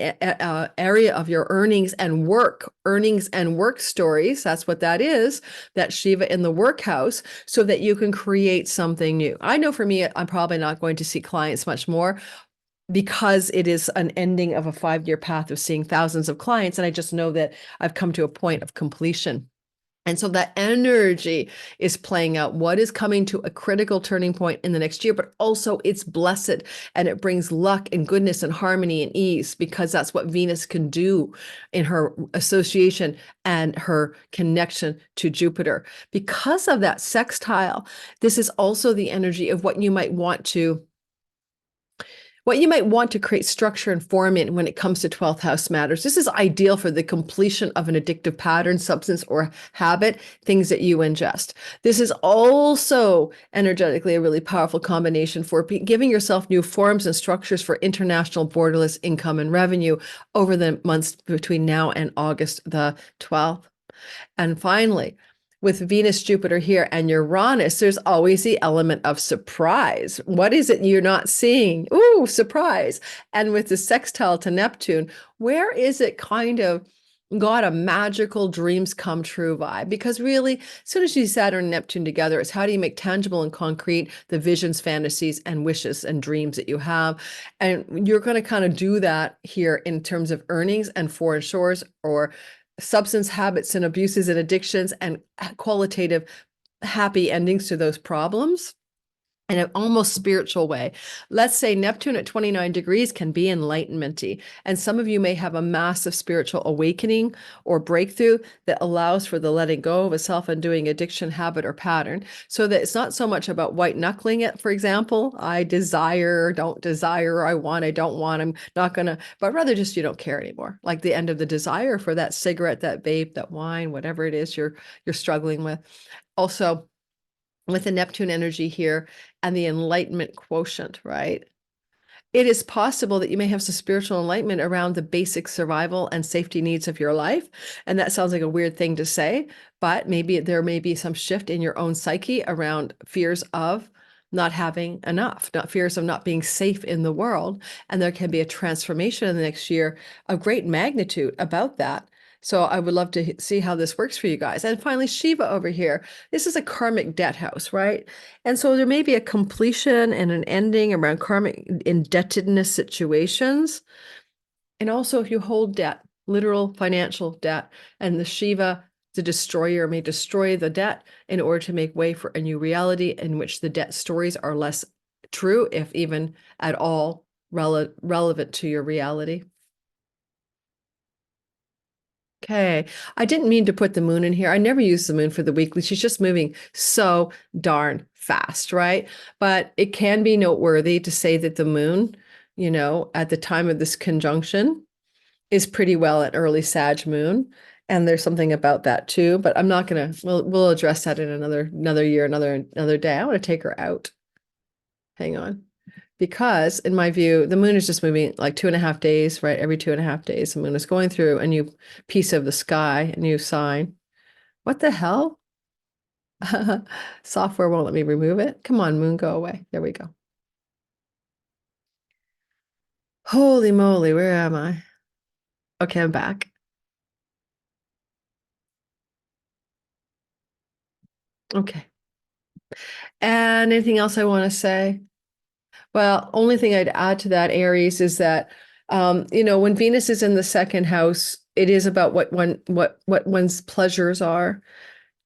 area of your earnings and work stories? That's what that is, that Shiva in the workhouse, so that you can create something new. I know for me, I'm probably not going to see clients much more, because it is an ending of a 5-year path of seeing thousands of clients. And I just know that I've come to a point of completion. And so that energy is playing out what is coming to a critical turning point in the next year, but also it's blessed, and it brings luck and goodness and harmony and ease, because that's what Venus can do in her association and her connection to Jupiter. Because of that sextile, this is also the energy of what you might want to create structure and form in when it comes to 12th house matters. This is ideal for the completion of an addictive pattern, substance, or habit, things that you ingest. This is also energetically a really powerful combination for giving yourself new forms and structures for international borderless income and revenue over the months between now and August the 12th. And finally, with Venus, Jupiter here, and Uranus, there's always the element of surprise. What is it you're not seeing? Ooh, surprise. And with the sextile to Neptune, where is it kind of got a magical dreams come true vibe? Because really, as soon as you see Saturn and Neptune together, it's how do you make tangible and concrete the visions, fantasies, and wishes and dreams that you have? And you're going to kind of do that here in terms of earnings and foreign shores, or substance habits and abuses and addictions, and qualitative happy endings to those problems in an almost spiritual way. Let's say Neptune at 29 degrees can be enlightenment-y, and some of you may have a massive spiritual awakening or breakthrough that allows for the letting go of a self-undoing addiction, habit, or pattern, so that it's not so much about white knuckling it. For example, I desire, don't desire, I want, I don't want, I'm not gonna, but rather just you don't care anymore. Like the end of the desire for that cigarette, that vape, that wine, whatever it is you're struggling with. Also, with the Neptune energy here and the enlightenment quotient, right? It is possible that you may have some spiritual enlightenment around the basic survival and safety needs of your life. And that sounds like a weird thing to say, but maybe there may be some shift in your own psyche around fears of not having enough, not fears of not being safe in the world. And there can be a transformation in the next year of great magnitude about that. So I would love to see how this works for you guys. And finally, Shiva over here. This is a karmic debt house, right? And so there may be a completion and an ending around karmic indebtedness situations. And also if you hold debt, literal financial debt, and the Shiva, the destroyer, may destroy the debt in order to make way for a new reality in which the debt stories are less true, if even at all relevant to your reality. Okay. I didn't mean to put the moon in here. I never use the moon for the weekly. She's just moving so darn fast, right? But it can be noteworthy to say that the moon, at the time of this conjunction is pretty well an early Sag moon. And there's something about that too, but I'm not gonna, we'll address that in another year, another day. I want to take her out. Hang on. Because in my view, the moon is just moving like 2.5 days, right? Every 2.5 days, the moon is going through a new piece of the sky, a new sign. What the hell? Software won't let me remove it. Come on, moon, go away. There we go. Holy moly, where am I? Okay, I'm back. Okay. And anything else I want to say? Well, only thing I'd add to that, Aries, is that when Venus is in the second house, it is about what one's pleasures are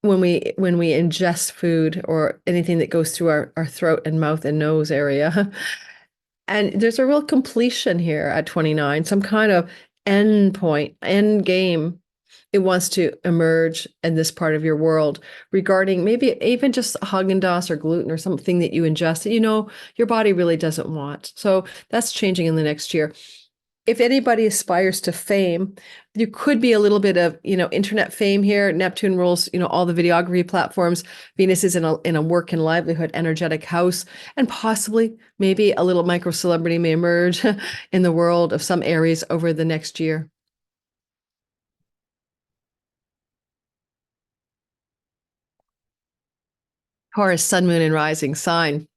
when we ingest food or anything that goes through our throat and mouth and nose area. And there's a real completion here at 29, some kind of end point, end game. It wants to emerge in this part of your world regarding maybe even just Haagen-Dazs or gluten or something that you ingest that your body really doesn't want. So that's changing in the next year. If anybody aspires to fame, there could be a little bit of, internet fame here. Neptune rules, all the videography platforms. Venus is in a work and livelihood energetic house, and possibly maybe a little micro celebrity may emerge in the world of some Aries over the next year. Taurus, sun, moon, and rising sign.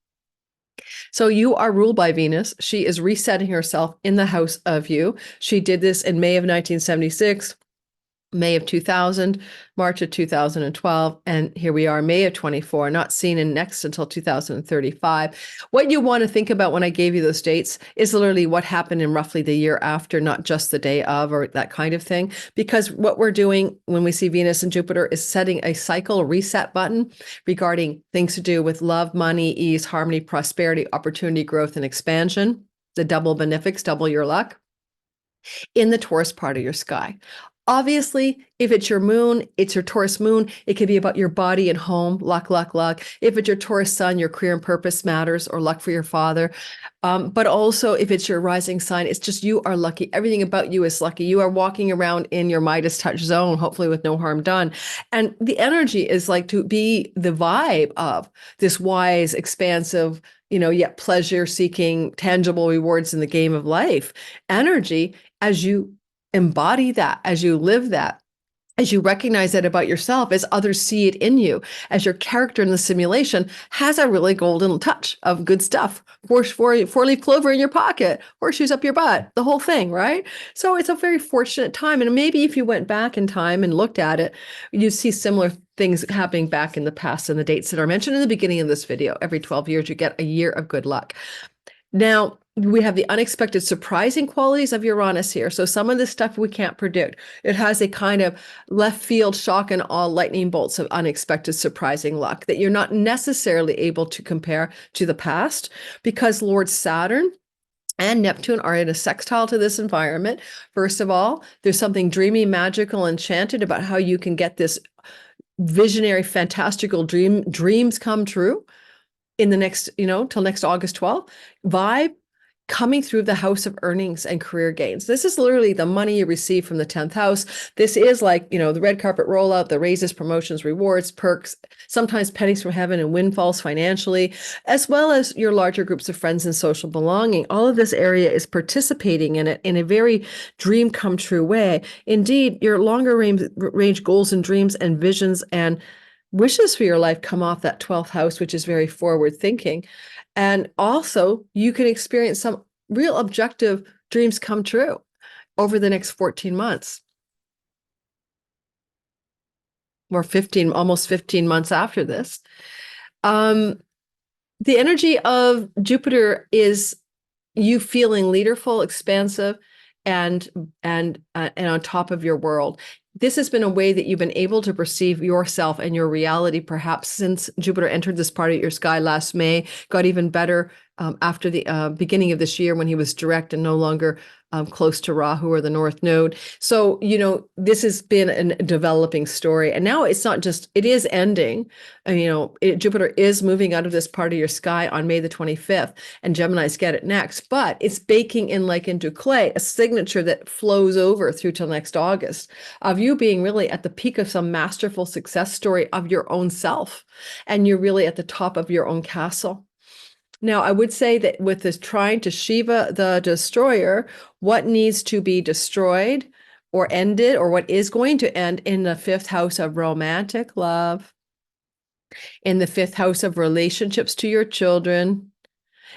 So you are ruled by Venus. She is resetting herself in the house of you. She did this in May of 1976. May of 2000, March of 2012, and here we are, May of 24, not seen in next until 2035. What you want to think about when I gave you those dates is literally what happened in roughly the year after, not just the day of or that kind of thing. Because what we're doing when we see Venus and Jupiter is setting a cycle reset button regarding things to do with love, money, ease, harmony, prosperity, opportunity, growth, and expansion. The double benefics, double your luck in the Taurus part of your sky. Obviously, if it's your moon, it's your Taurus moon. It could be about your body and home, luck, luck, luck. If it's your Taurus sun, your career and purpose matters, or luck for your father. But also, if it's your rising sign, it's just you are lucky. Everything about you is lucky. You are walking around in your Midas touch zone, hopefully with no harm done. And the energy is like to be the vibe of this wise, expansive, yet pleasure-seeking, tangible rewards in the game of life energy as you embody that, as you live that, as you recognize that about yourself, as others see it in you, as your character in the simulation has a really golden touch of good stuff. Four-leaf clover in your pocket, horseshoes up your butt, the whole thing, right? So it's a very fortunate time. And maybe if you went back in time and looked at it, you'd see similar things happening back in the past and the dates that are mentioned in the beginning of this video. Every 12 years, you get a year of good luck. Now, we have the unexpected surprising qualities of Uranus here. So some of this stuff we can't predict. It has a kind of left field shock and awe lightning bolts of unexpected surprising luck that you're not necessarily able to compare to the past because Lord Saturn and Neptune are in a sextile to this environment. First of all, there's something dreamy, magical, enchanted about how you can get this visionary, fantastical dreams come true in the next, till next August 12th, vibe coming through the house of earnings and career gains. This is literally the money you receive from the 10th house. This is like, the red carpet rollout, the raises, promotions, rewards, perks, sometimes pennies from heaven and windfalls financially, as well as your larger groups of friends and social belonging. All of this area is participating in it in a very dream come true way. Indeed, your longer range goals and dreams and visions and wishes for your life come off that 12th house, which is very forward thinking. And also you can experience some real objective dreams come true over the next 14 months. or 15, almost 15 months after this. The energy of Jupiter is you feeling leaderful, expansive, and on top of your world. This has been a way that you've been able to perceive yourself and your reality, perhaps since Jupiter entered this part of your sky last May, got even better after the beginning of this year when he was direct and no longer close to Rahu or the North Node. So, this has been a developing story. And now it's not just, it is ending. And, Jupiter is moving out of this part of your sky on May the 25th, and Geminis get it next. But it's baking in like into clay, a signature that flows over through till next August of you being really at the peak of some masterful success story of your own self. And you're really at the top of your own castle. Now, I would say that with this trine to Shiva, the destroyer, what needs to be destroyed or ended, or what is going to end in the fifth house of romantic love, in the fifth house of relationships to your children,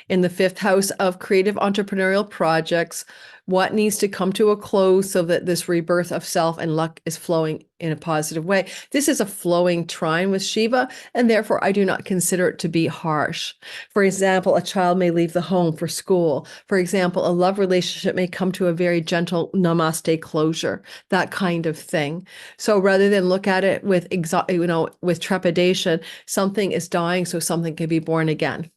in the fifth house of creative entrepreneurial projects, what needs to come to a close so that this rebirth of self and luck is flowing in a positive way. This is a flowing trine with Shiva, and therefore I do not consider it to be harsh. For example, a child may leave the home for school. For example, a love relationship may come to a very gentle namaste closure, that kind of thing. So rather than look at it with with trepidation, something is dying so something can be born again.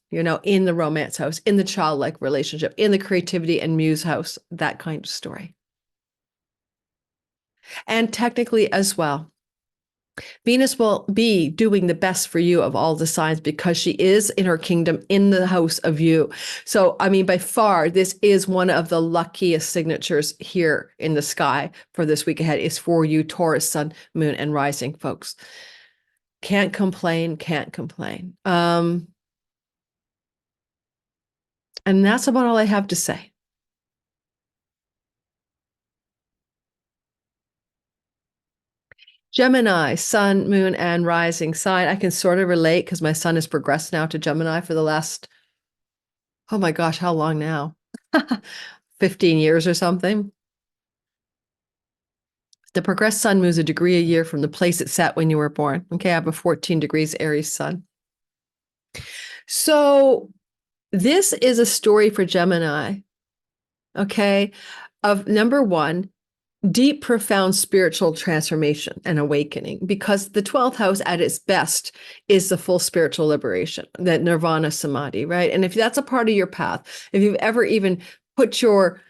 In the romance house, in the childlike relationship, in the creativity and muse house, that kind of story. And technically as well, Venus will be doing the best for you of all the signs because she is in her kingdom in the house of you. So, by far, this is one of the luckiest signatures here in the sky for this week ahead is for you, Taurus, Sun, Moon, and Rising, folks. Can't complain, can't complain. And that's about all I have to say. Gemini, Sun, Moon, and Rising sign. I can sort of relate because my son has progressed now to Gemini for the last, oh my gosh, how long now? 15 years or something. The progressed sun moves a degree a year from the place it's set when you were born. Okay, I have a 14 degrees Aries sun. So this is a story for Gemini, okay, of number one, deep, profound spiritual transformation and awakening, because the 12th house at its best is the full spiritual liberation, that nirvana samadhi, right? And if that's a part of your path, if you've ever even put your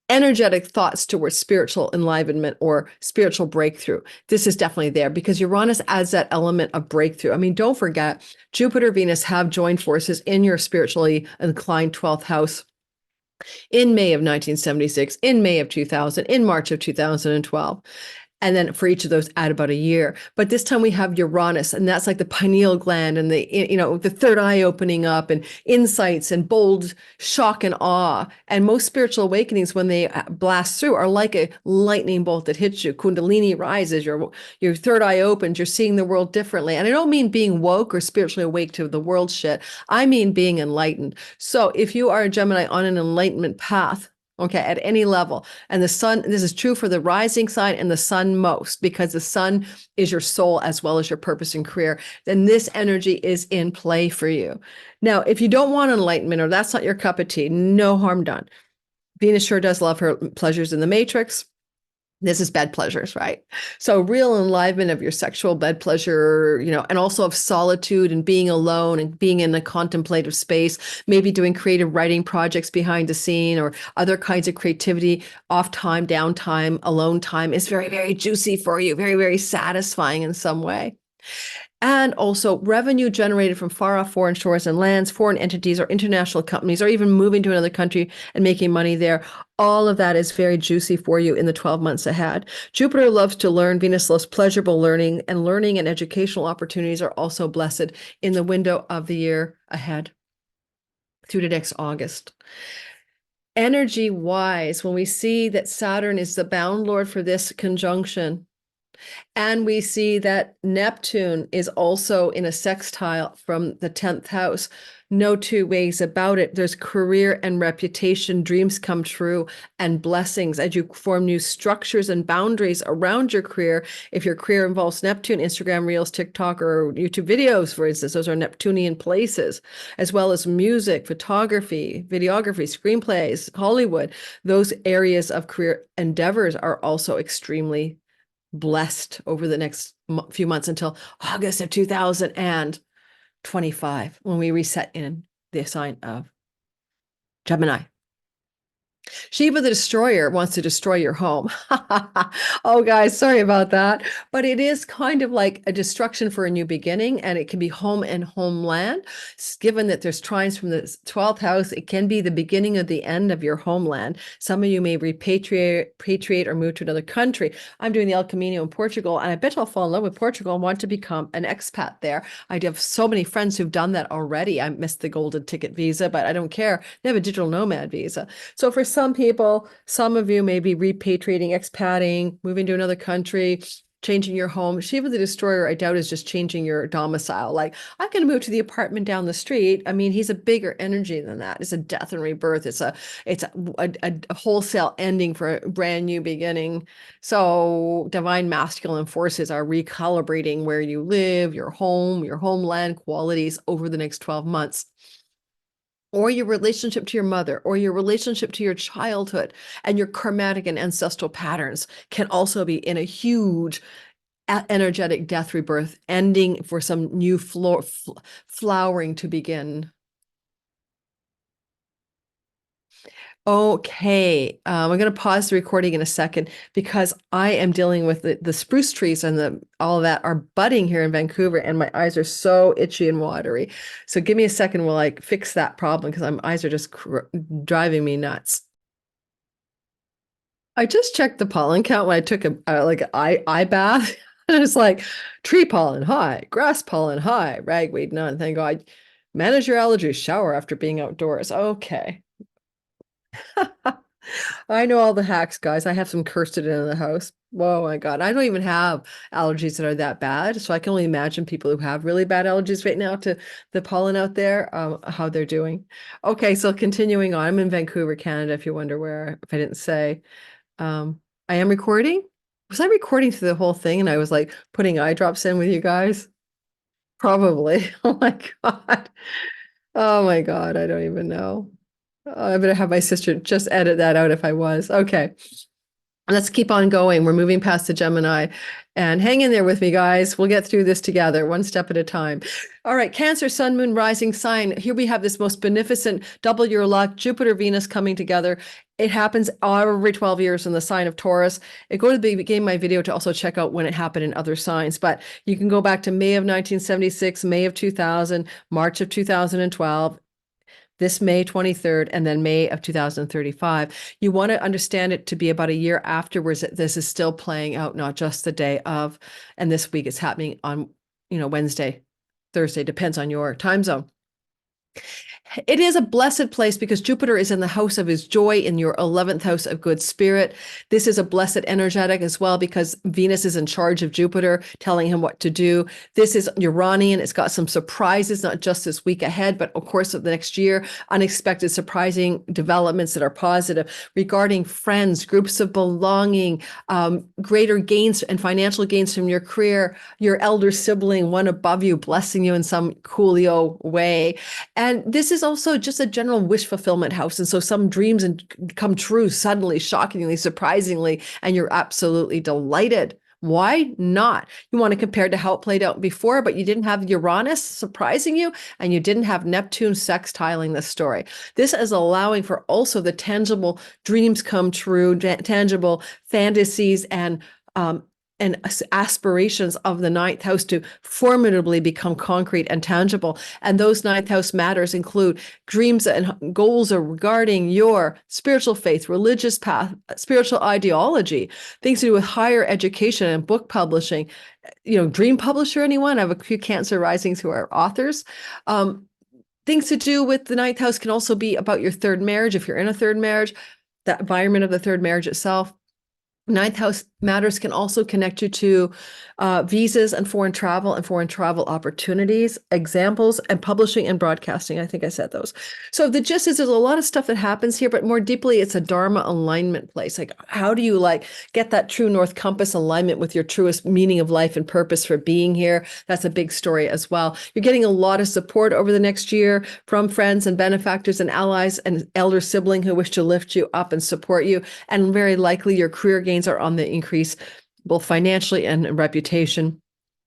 energetic thoughts towards spiritual enlivenment or spiritual breakthrough, this is definitely there because Uranus adds that element of breakthrough. Don't forget, Jupiter, Venus have joined forces in your spiritually inclined 12th house in May of 1976, in May of 2000, in March of 2012. And then for each of those, add about a year. But this time we have Uranus, and that's like the pineal gland and the third eye opening up and insights and bold shock and awe. And most spiritual awakenings, when they blast through, are like a lightning bolt that hits you. Kundalini rises, your third eye opens, you're seeing the world differently. And I don't mean being woke or spiritually awake to the world shit. I mean being enlightened. So if you are a Gemini on an enlightenment path, okay, at any level. And the sun, this is true for the rising sign and the sun most, because the sun is your soul as well as your purpose and career. Then this energy is in play for you. Now, if you don't want enlightenment or that's not your cup of tea, no harm done. Venus sure does love her pleasures in the matrix. This is bed pleasures, right? So real enlivenment of your sexual bed pleasure, and also of solitude and being alone and being in a contemplative space, maybe doing creative writing projects behind the scene or other kinds of creativity, off time, downtime, alone time is very, very juicy for you, very, very satisfying in some way. And also revenue generated from far off foreign shores and lands, foreign entities or international companies, or even moving to another country and making money there. All of that is very juicy for you in the 12 months ahead. Jupiter loves to learn. Venus loves pleasurable learning, and learning and educational opportunities are also blessed in the window of the year ahead through to next August. Energy-wise, when we see that Saturn is the bound lord for this conjunction, And we see that Neptune is also in a sextile from the 10th house. No two ways about it. There's career and reputation, dreams come true, and blessings as you form new structures and boundaries around your career. If your career involves Neptune, Instagram Reels, TikTok, or YouTube videos, for instance, those are Neptunian places, as well as music, photography, videography, screenplays, Hollywood. Those areas of career endeavors are also extremely blessed over the next few months until August of 2025, when we reset in the sign of Gemini. Shiva the Destroyer wants to destroy your home. Oh, guys, sorry about that. But it is kind of like a destruction for a new beginning, and it can be home and homeland. Given that there's trines from the 12th house, it can be the beginning of the end of your homeland. Some of you may repatriate or move to another country. I'm doing the El Camino in Portugal, and I bet I'll fall in love with Portugal and want to become an expat there. I have so many friends who've done that already. I missed the golden ticket visa, but I don't care. They have a digital nomad visa. So for some people, some of you may be repatriating, expatting, moving to another country, changing your home. Shiva the Destroyer, I doubt, is just changing your domicile. Like, I'm going to move to the apartment down the street. I mean, he's a bigger energy than that. It's a death and rebirth. It's a wholesale ending for a brand new beginning. So divine masculine forces are recalibrating where you live, your home, your homeland qualities over the next 12 months. Or your relationship to your mother, or your relationship to your childhood, and your karmatic and ancestral patterns can also be in a huge energetic death rebirth, ending for some new flowering to begin. Okay, I'm going to pause the recording in a second because I am dealing with the spruce trees and all of that are budding here in Vancouver, and my eyes are so itchy and watery. So give me a second while I fix that problem because my eyes are just driving me nuts. I just checked the pollen count when I took a like an eye bath. And it's like tree pollen high, grass pollen high, ragweed none. Thank God. Manage your allergies, shower after being outdoors. Okay. I know all the hacks, guys. I have some quercetin in the house. Oh my God. I don't even have allergies that are that bad. So I can only imagine people who have really bad allergies right now to the pollen out there, how they're doing. Okay, so continuing on, I'm in Vancouver, Canada, if you wonder where, if I didn't say. I am recording. Was I recording through the whole thing and I was like putting eye drops in with you guys? Probably. Oh my God. Oh my God. I don't even know. I better have my sister just edit that out if I was. Okay. Let's keep on going. We're moving past the Gemini and hang in there with me, guys. We'll get through this together, one step at a time. All right, Cancer, Sun, Moon, Rising sign. Here we have this most beneficent double your luck, Jupiter, Venus coming together. It happens every 12 years in the sign of Taurus. Go to the beginning of my video to also check out when it happened in other signs. But you can go back to May of 1976, May of 2000, March of 2012. This May 23rd, and then May of 2035. You want to understand it to be about a year afterwards that this is still playing out, not just the day of, and this week it's happening on, Wednesday, Thursday, depends on your time zone. It is a blessed place because Jupiter is in the house of his joy, in your 11th house of good spirit. This is a blessed energetic as well because Venus is in charge of Jupiter, telling him what to do. This is Uranian. It's got some surprises, not just this week ahead, but of course of the next year, unexpected, surprising developments that are positive regarding friends, groups of belonging, greater gains and financial gains from your career, your elder sibling, one above you, blessing you in some coolio way. And this is also just a general wish fulfillment house. And so some dreams come true suddenly, shockingly, surprisingly, and you're absolutely delighted. Why not? You want to compare to how it played out before, but you didn't have Uranus surprising you, and you didn't have Neptune sextiling the story. This is allowing for also the tangible dreams come true, tangible fantasies and aspirations of the ninth house to formidably become concrete and tangible. And those ninth house matters include dreams and goals regarding your spiritual faith, religious path, spiritual ideology, things to do with higher education and book publishing. Dream publisher, anyone? I have a few Cancer risings who are authors. Things to do with the ninth house can also be about your third marriage. If you're in a third marriage, the environment of the third marriage itself. Ninth house Matters can also connect you to visas and foreign travel opportunities, examples, and publishing and broadcasting. I think I said those. So the gist is there's a lot of stuff that happens here, but more deeply, it's a Dharma alignment place. Like, how do you get that true North Compass alignment with your truest meaning of life and purpose for being here? That's a big story as well. You're getting a lot of support over the next year from friends and benefactors and allies and elder sibling who wish to lift you up and support you. And very likely your career gains are on the increase, both financially and in reputation,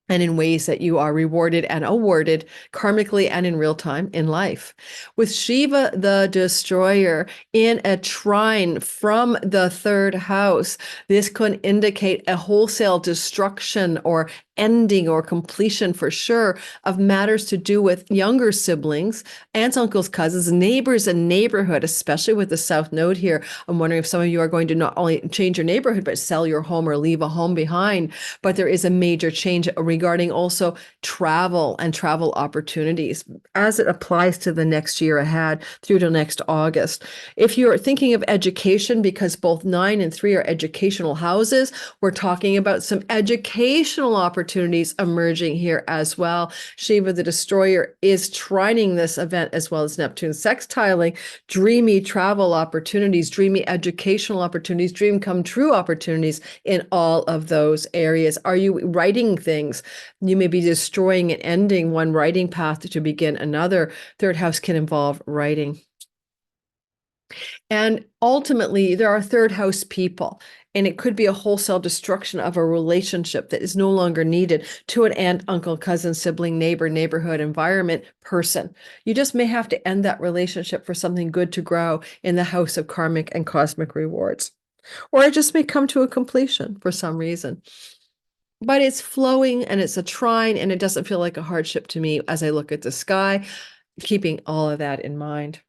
and in ways that you are rewarded and awarded karmically and in real time in life. With Shiva, the destroyer, in a trine from the third house, this could indicate a wholesale destruction or ending or completion for sure of matters to do with younger siblings, aunts, uncles, cousins, neighbors, and neighborhood, especially with the South Node here. I'm wondering if some of you are going to not only change your neighborhood, but sell your home or leave a home behind. But there is a major change regarding also travel and travel opportunities as it applies to the next year ahead through to next August. If you're thinking of education, because both 9 and 3 are educational houses, we're talking about some educational opportunities emerging here as well. Shiva the Destroyer is trining this event as well as Neptune sextiling dreamy travel opportunities, dreamy educational opportunities, dream come true opportunities in all of those areas. Are you writing things? You may be destroying and ending one writing path to begin another. Third house can involve writing. And ultimately, there are third house people, and it could be a wholesale destruction of a relationship that is no longer needed to an aunt, uncle, cousin, sibling, neighbor, neighborhood, environment, person. You just may have to end that relationship for something good to grow in the house of karmic and cosmic rewards. Or it just may come to a completion for some reason. But it's flowing and it's a trine, and it doesn't feel like a hardship to me as I look at the sky, keeping all of that in mind.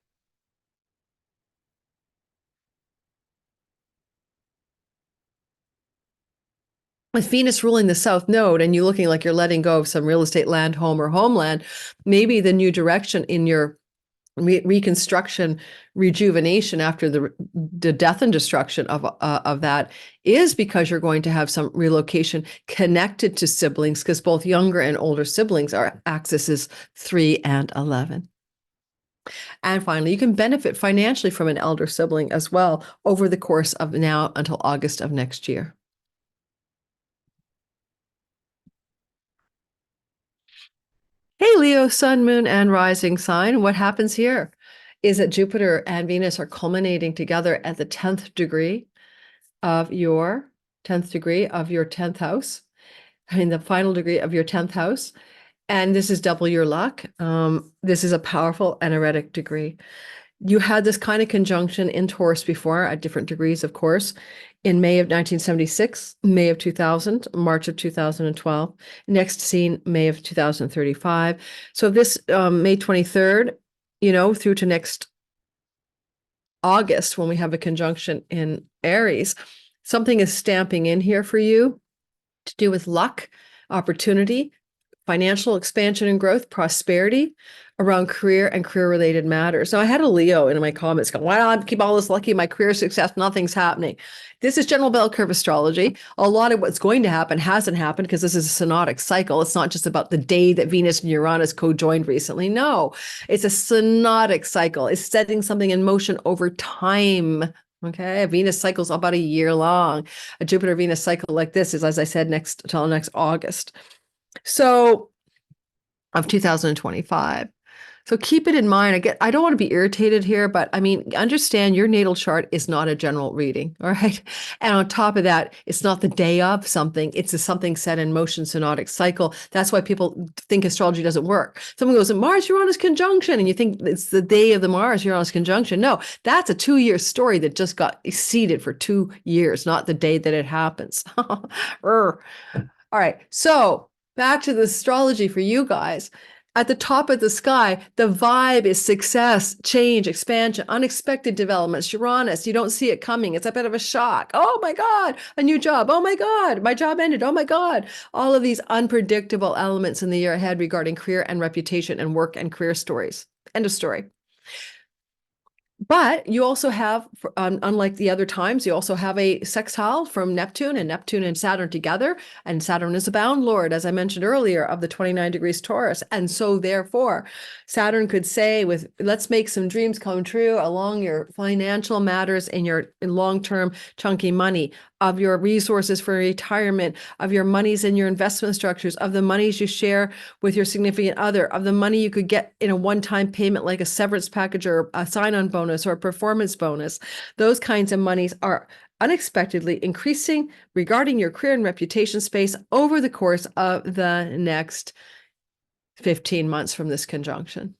With Venus ruling the South Node and you looking like you're letting go of some real estate, land, home, or homeland, maybe the new direction in your reconstruction, rejuvenation after the death and destruction of that is because you're going to have some relocation connected to siblings, because both younger and older siblings are axes 3 and 11. And finally, you can benefit financially from an elder sibling as well over the course of now until August of next year. Hey, Leo, sun, moon, and rising sign. What happens here is that Jupiter and Venus are culminating together at the 10th degree of your 10th house. I mean, the final degree of your 10th house. And this is double your luck. This is a powerful and heretic degree. You had this kind of conjunction in Taurus before at different degrees, of course, in May of 1976, May of 2000, March of 2012, next seen May of 2035. So this May 23rd, through to next August, when we have a conjunction in Aries, something is stamping in here for you to do with luck, opportunity, financial expansion and growth, prosperity around career and career-related matters. So I had a Leo in my comments going, why don't I keep all this lucky in my career success? Nothing's happening. This is general bell curve astrology. A lot of what's going to happen hasn't happened because this is a synodic cycle. It's not just about the day that Venus and Uranus co-joined recently. No, it's a synodic cycle. It's setting something in motion over time. Okay, a Venus cycle is about a year long. A Jupiter-Venus cycle like this is, as I said, until next August. So of 2025. So keep it in mind. I don't want to be irritated here, but I mean, understand your natal chart is not a general reading, all right? And on top of that, it's not the day of something. It's a something set in motion synodic cycle. That's why people think astrology doesn't work. Someone goes, Mars-Uranus conjunction, and you think it's the day of the Mars-Uranus conjunction. No, that's a 2-year story that just got seeded for 2 years, not the day that it happens. All right, so back to the astrology for you guys. At the top of the sky, the vibe is success, change, expansion, unexpected developments. Uranus, you don't see it coming. It's a bit of a shock. Oh my God, a new job. Oh my God, my job ended. Oh my God. All of these unpredictable elements in the year ahead regarding career and reputation and work and career stories. End of story. But you also have, unlike the other times, you also have a sextile from Neptune and Saturn together. And Saturn is a bound lord, as I mentioned earlier, of the 29 degrees Taurus. And so therefore, Saturn could say let's make some dreams come true along your financial matters and your long-term chunky money, of your resources for retirement, of your monies in your investment structures, of the monies you share with your significant other, of the money you could get in a one-time payment like a severance package or a sign-on bonus or a performance bonus. Those kinds of monies are unexpectedly increasing regarding your career and reputation space over the course of the next 15 months from this conjunction.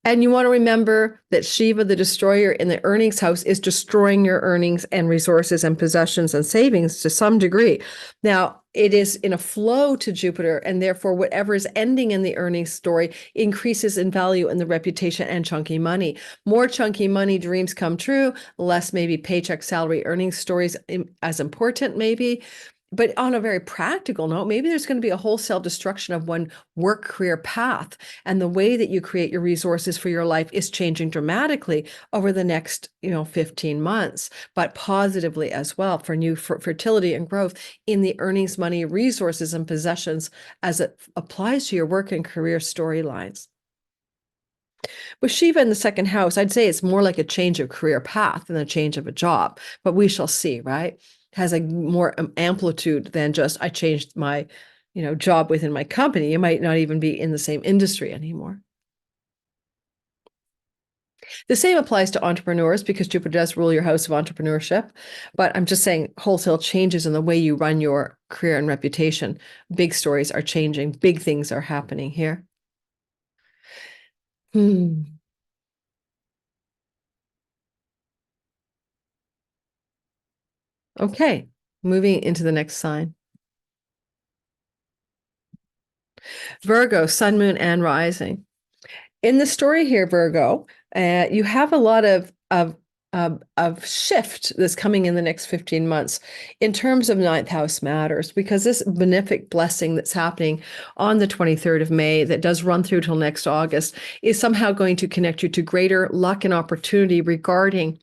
And you want to remember that Shiva, the destroyer in the earnings house, is destroying your earnings and resources and possessions and savings to some degree. Now, it is in a flow to Jupiter, and therefore whatever is ending in the earnings story increases in value in the reputation and chunky money. More chunky money dreams come true, less maybe paycheck, salary, earnings stories as important maybe. But on a very practical note, maybe there's going to be a wholesale destruction of one work career path. And the way that you create your resources for your life is changing dramatically over the next, 15 months, but positively as well for new fertility and growth in the earnings, money, resources, and possessions as it applies to your work and career storylines. With Shiva in the second house, I'd say it's more like a change of career path than a change of a job, but we shall see, right? Has a more amplitude than just I changed my, job within my company. You might not even be in the same industry anymore. The same applies to entrepreneurs because Jupiter does rule your house of entrepreneurship. But I'm just saying wholesale changes in the way you run your career and reputation. Big stories are changing. Big things are happening here. Okay, moving into the next sign. Virgo, sun, moon, and rising. In the story here, Virgo, you have a lot of shift that's coming in the next 15 months in terms of ninth house matters, because this benefic blessing that's happening on the 23rd of May that does run through till next August is somehow going to connect you to greater luck and opportunity regarding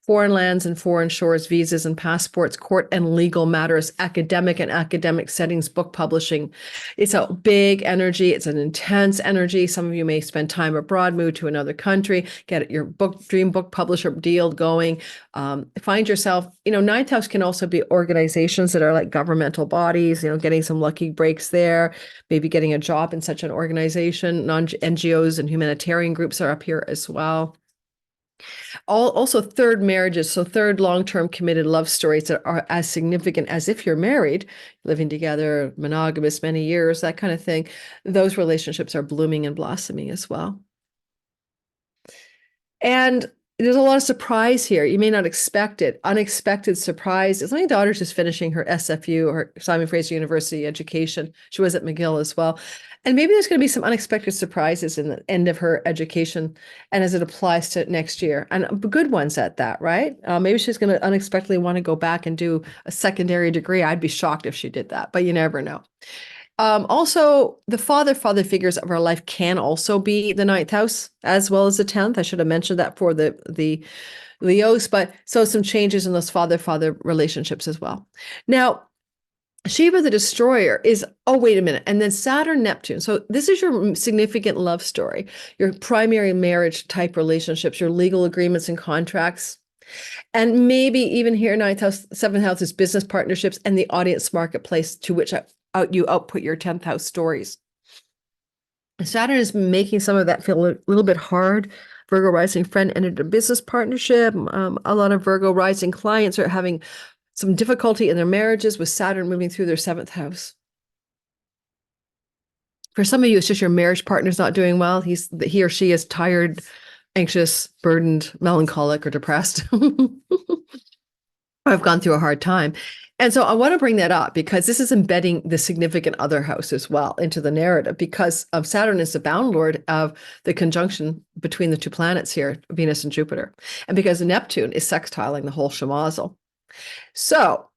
foreign lands and foreign shores, visas and passports, court and legal matters, academic and academic settings, book publishing. It's a big energy. It's an intense energy. Some of you may spend time abroad, move to another country, get your dream book publisher deal going. Find yourself, ninth house can also be organizations that are like governmental bodies, getting some lucky breaks there, maybe getting a job in such an organization. NGOs and humanitarian groups are up here as well. Also third marriages, so third long-term committed love stories that are as significant as if you're married, living together, monogamous many years, that kind of thing. Those relationships are blooming and blossoming as well. And there's a lot of surprise here. You may not expect it. Unexpected surprises. My daughter's just finishing her SFU, her Simon Fraser University education. She was at McGill as well. And maybe there's going to be some unexpected surprises in the end of her education and as it applies to next year, and good ones at that, right? Maybe she's going to unexpectedly want to go back and do a secondary degree. I'd be shocked if she did that, but you never know. Also, the father figures of our life can also be the ninth house as well as the 10th. I should have mentioned that for the Leos, but so some changes in those father relationships as well. Now, Shiva the destroyer is, oh, wait a minute. And then Saturn, Neptune. So this is your significant love story, your primary marriage type relationships, your legal agreements and contracts. And maybe even here, ninth house, seventh house is business partnerships and the audience marketplace to which you output your 10th house stories. Saturn is making some of that feel a little bit hard. Virgo rising friend entered a business partnership. A lot of Virgo rising clients are having some difficulty in their marriages with Saturn moving through their 7th house. For some of you, it's just your marriage partner's not doing well. He or she is tired, anxious, burdened, melancholic, or depressed. I've gone through a hard time. And so I want to bring that up because this is embedding the significant other house as well into the narrative, because Saturn is the bound lord of the conjunction between the two planets here, Venus and Jupiter. And because Neptune is sextiling the whole shemazel. So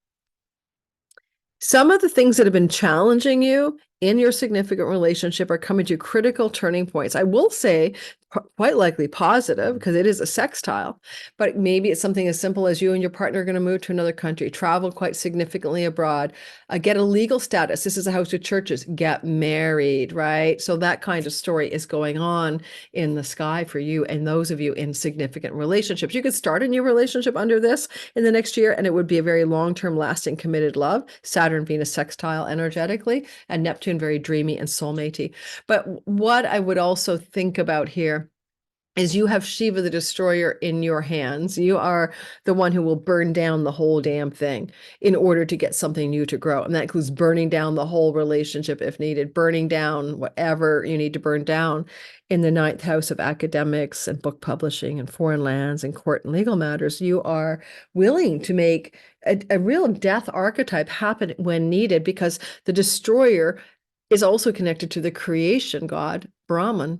some of the things that have been challenging you in your significant relationship are coming to critical turning points. I will say quite likely positive because it is a sextile, but maybe it's something as simple as you and your partner are going to move to another country, travel quite significantly abroad, get a legal status. This is a house of churches, get married, right? So that kind of story is going on in the sky for you and those of you in significant relationships. You could start a new relationship under this in the next year, and it would be a very long-term, lasting, committed love. Saturn being a sextile energetically, and Neptune very dreamy and soulmatey. But what I would also think about here is you have Shiva the Destroyer in your hands. You are the one who will burn down the whole damn thing in order to get something new to grow. And that includes burning down the whole relationship if needed, burning down whatever you need to burn down in the ninth house of academics and book publishing and foreign lands and court and legal matters. You are willing to make a real death archetype happen when needed, because the Destroyer is also connected to the creation god, Brahma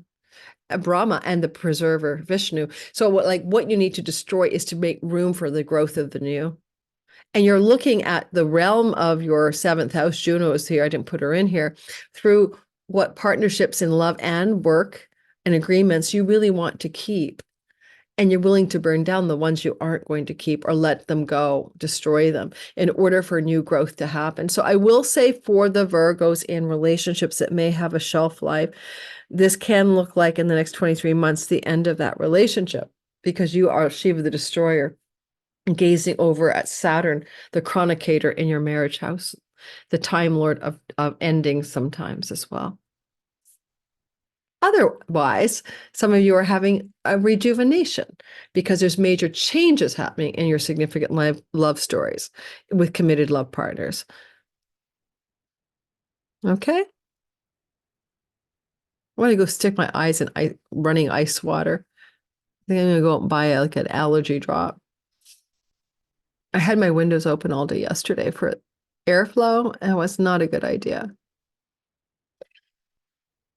and the preserver, Vishnu. So what you need to destroy is to make room for the growth of the new. And you're looking at the realm of your seventh house. Juno is here. I didn't put her in here. Through what partnerships in love and work and agreements you really want to keep. And you're willing to burn down the ones you aren't going to keep or let them go, destroy them in order for new growth to happen. So I will say for the Virgos in relationships that may have a shelf life, this can look like in the next 23 months, the end of that relationship, because you are Shiva the Destroyer, gazing over at Saturn, the chronicator in your marriage house, the Time Lord of endings sometimes as well. Otherwise, some of you are having a rejuvenation because there's major changes happening in your significant love stories with committed love partners. Okay. I want to go stick my eyes in running ice water. I think I'm going to go out and buy an allergy drop. I had my windows open all day yesterday for airflow, and it was not a good idea.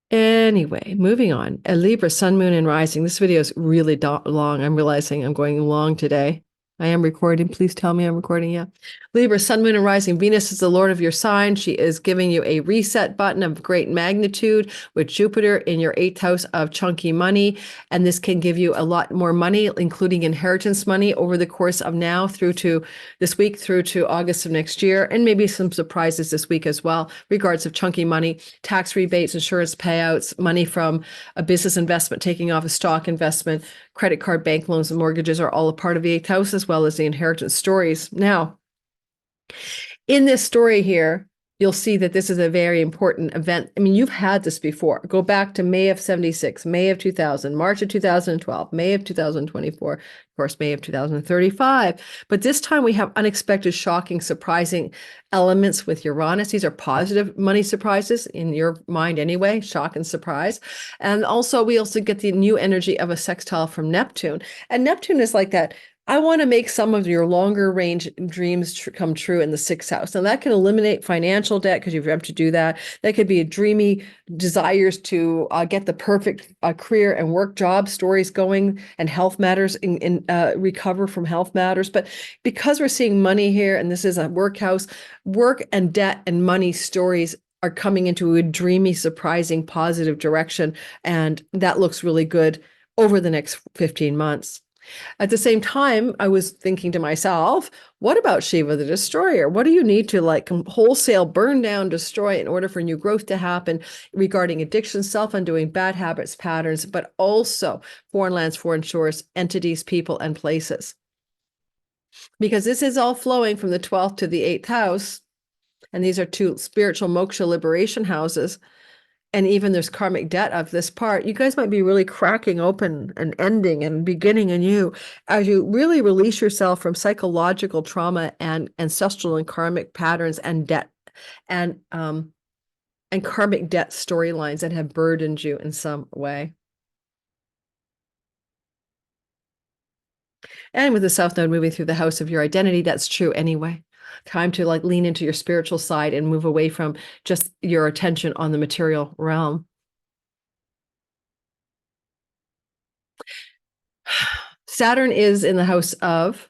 Anyway, moving on. A Libra, Sun, Moon, and Rising. This video is really long. I'm realizing I'm going long today. I am recording. Please tell me I'm recording. Yeah. Libra, Sun, Moon, and Rising. Venus is the Lord of your sign. She is giving you a reset button of great magnitude with Jupiter in your eighth house of chunky money. And this can give you a lot more money, including inheritance money over the course of now through to this week through to August of next year. And maybe some surprises this week as well, regards of chunky money, tax rebates, insurance payouts, money from a business investment, taking off a stock investment, credit card, bank loans, and mortgages are all a part of the eighth house, as well as the inheritance stories. Now, in this story here, you'll see that this is a very important event. I mean, you've had this before. Go back to May of 76, May of 2000, March of 2012, May of 2024, of course, May of 2035. But this time we have unexpected, shocking, surprising elements with Uranus. These are positive money surprises in your mind anyway, shock and surprise. And also we also get the new energy of a sextile from Neptune. And Neptune is like that. I want to make some of your longer range dreams come true in the sixth house. Now that can eliminate financial debt because you've had to do that. That could be a dreamy desires to get the perfect career and work job stories going, and health matters in recover from health matters. But because we're seeing money here, and this is a work house, work and debt and money stories are coming into a dreamy, surprising, positive direction. And that looks really good over the next 15 months. At the same time, I was thinking to myself, what about Shiva the Destroyer? What do you need to wholesale burn down, destroy in order for new growth to happen regarding addiction, self-undoing, bad habits, patterns, but also foreign lands, foreign shores, entities, people, and places? Because this is all flowing from the 12th to the 8th house. And these are two spiritual moksha liberation houses. And even there's karmic debt of this part. You guys might be really cracking open and ending and beginning anew as you really release yourself from psychological trauma and ancestral and karmic patterns and debt and karmic debt storylines that have burdened you in some way. And with the South Node moving through the house of your identity, that's true anyway. Time to lean into your spiritual side and move away from just your attention on the material realm. Saturn is in the house of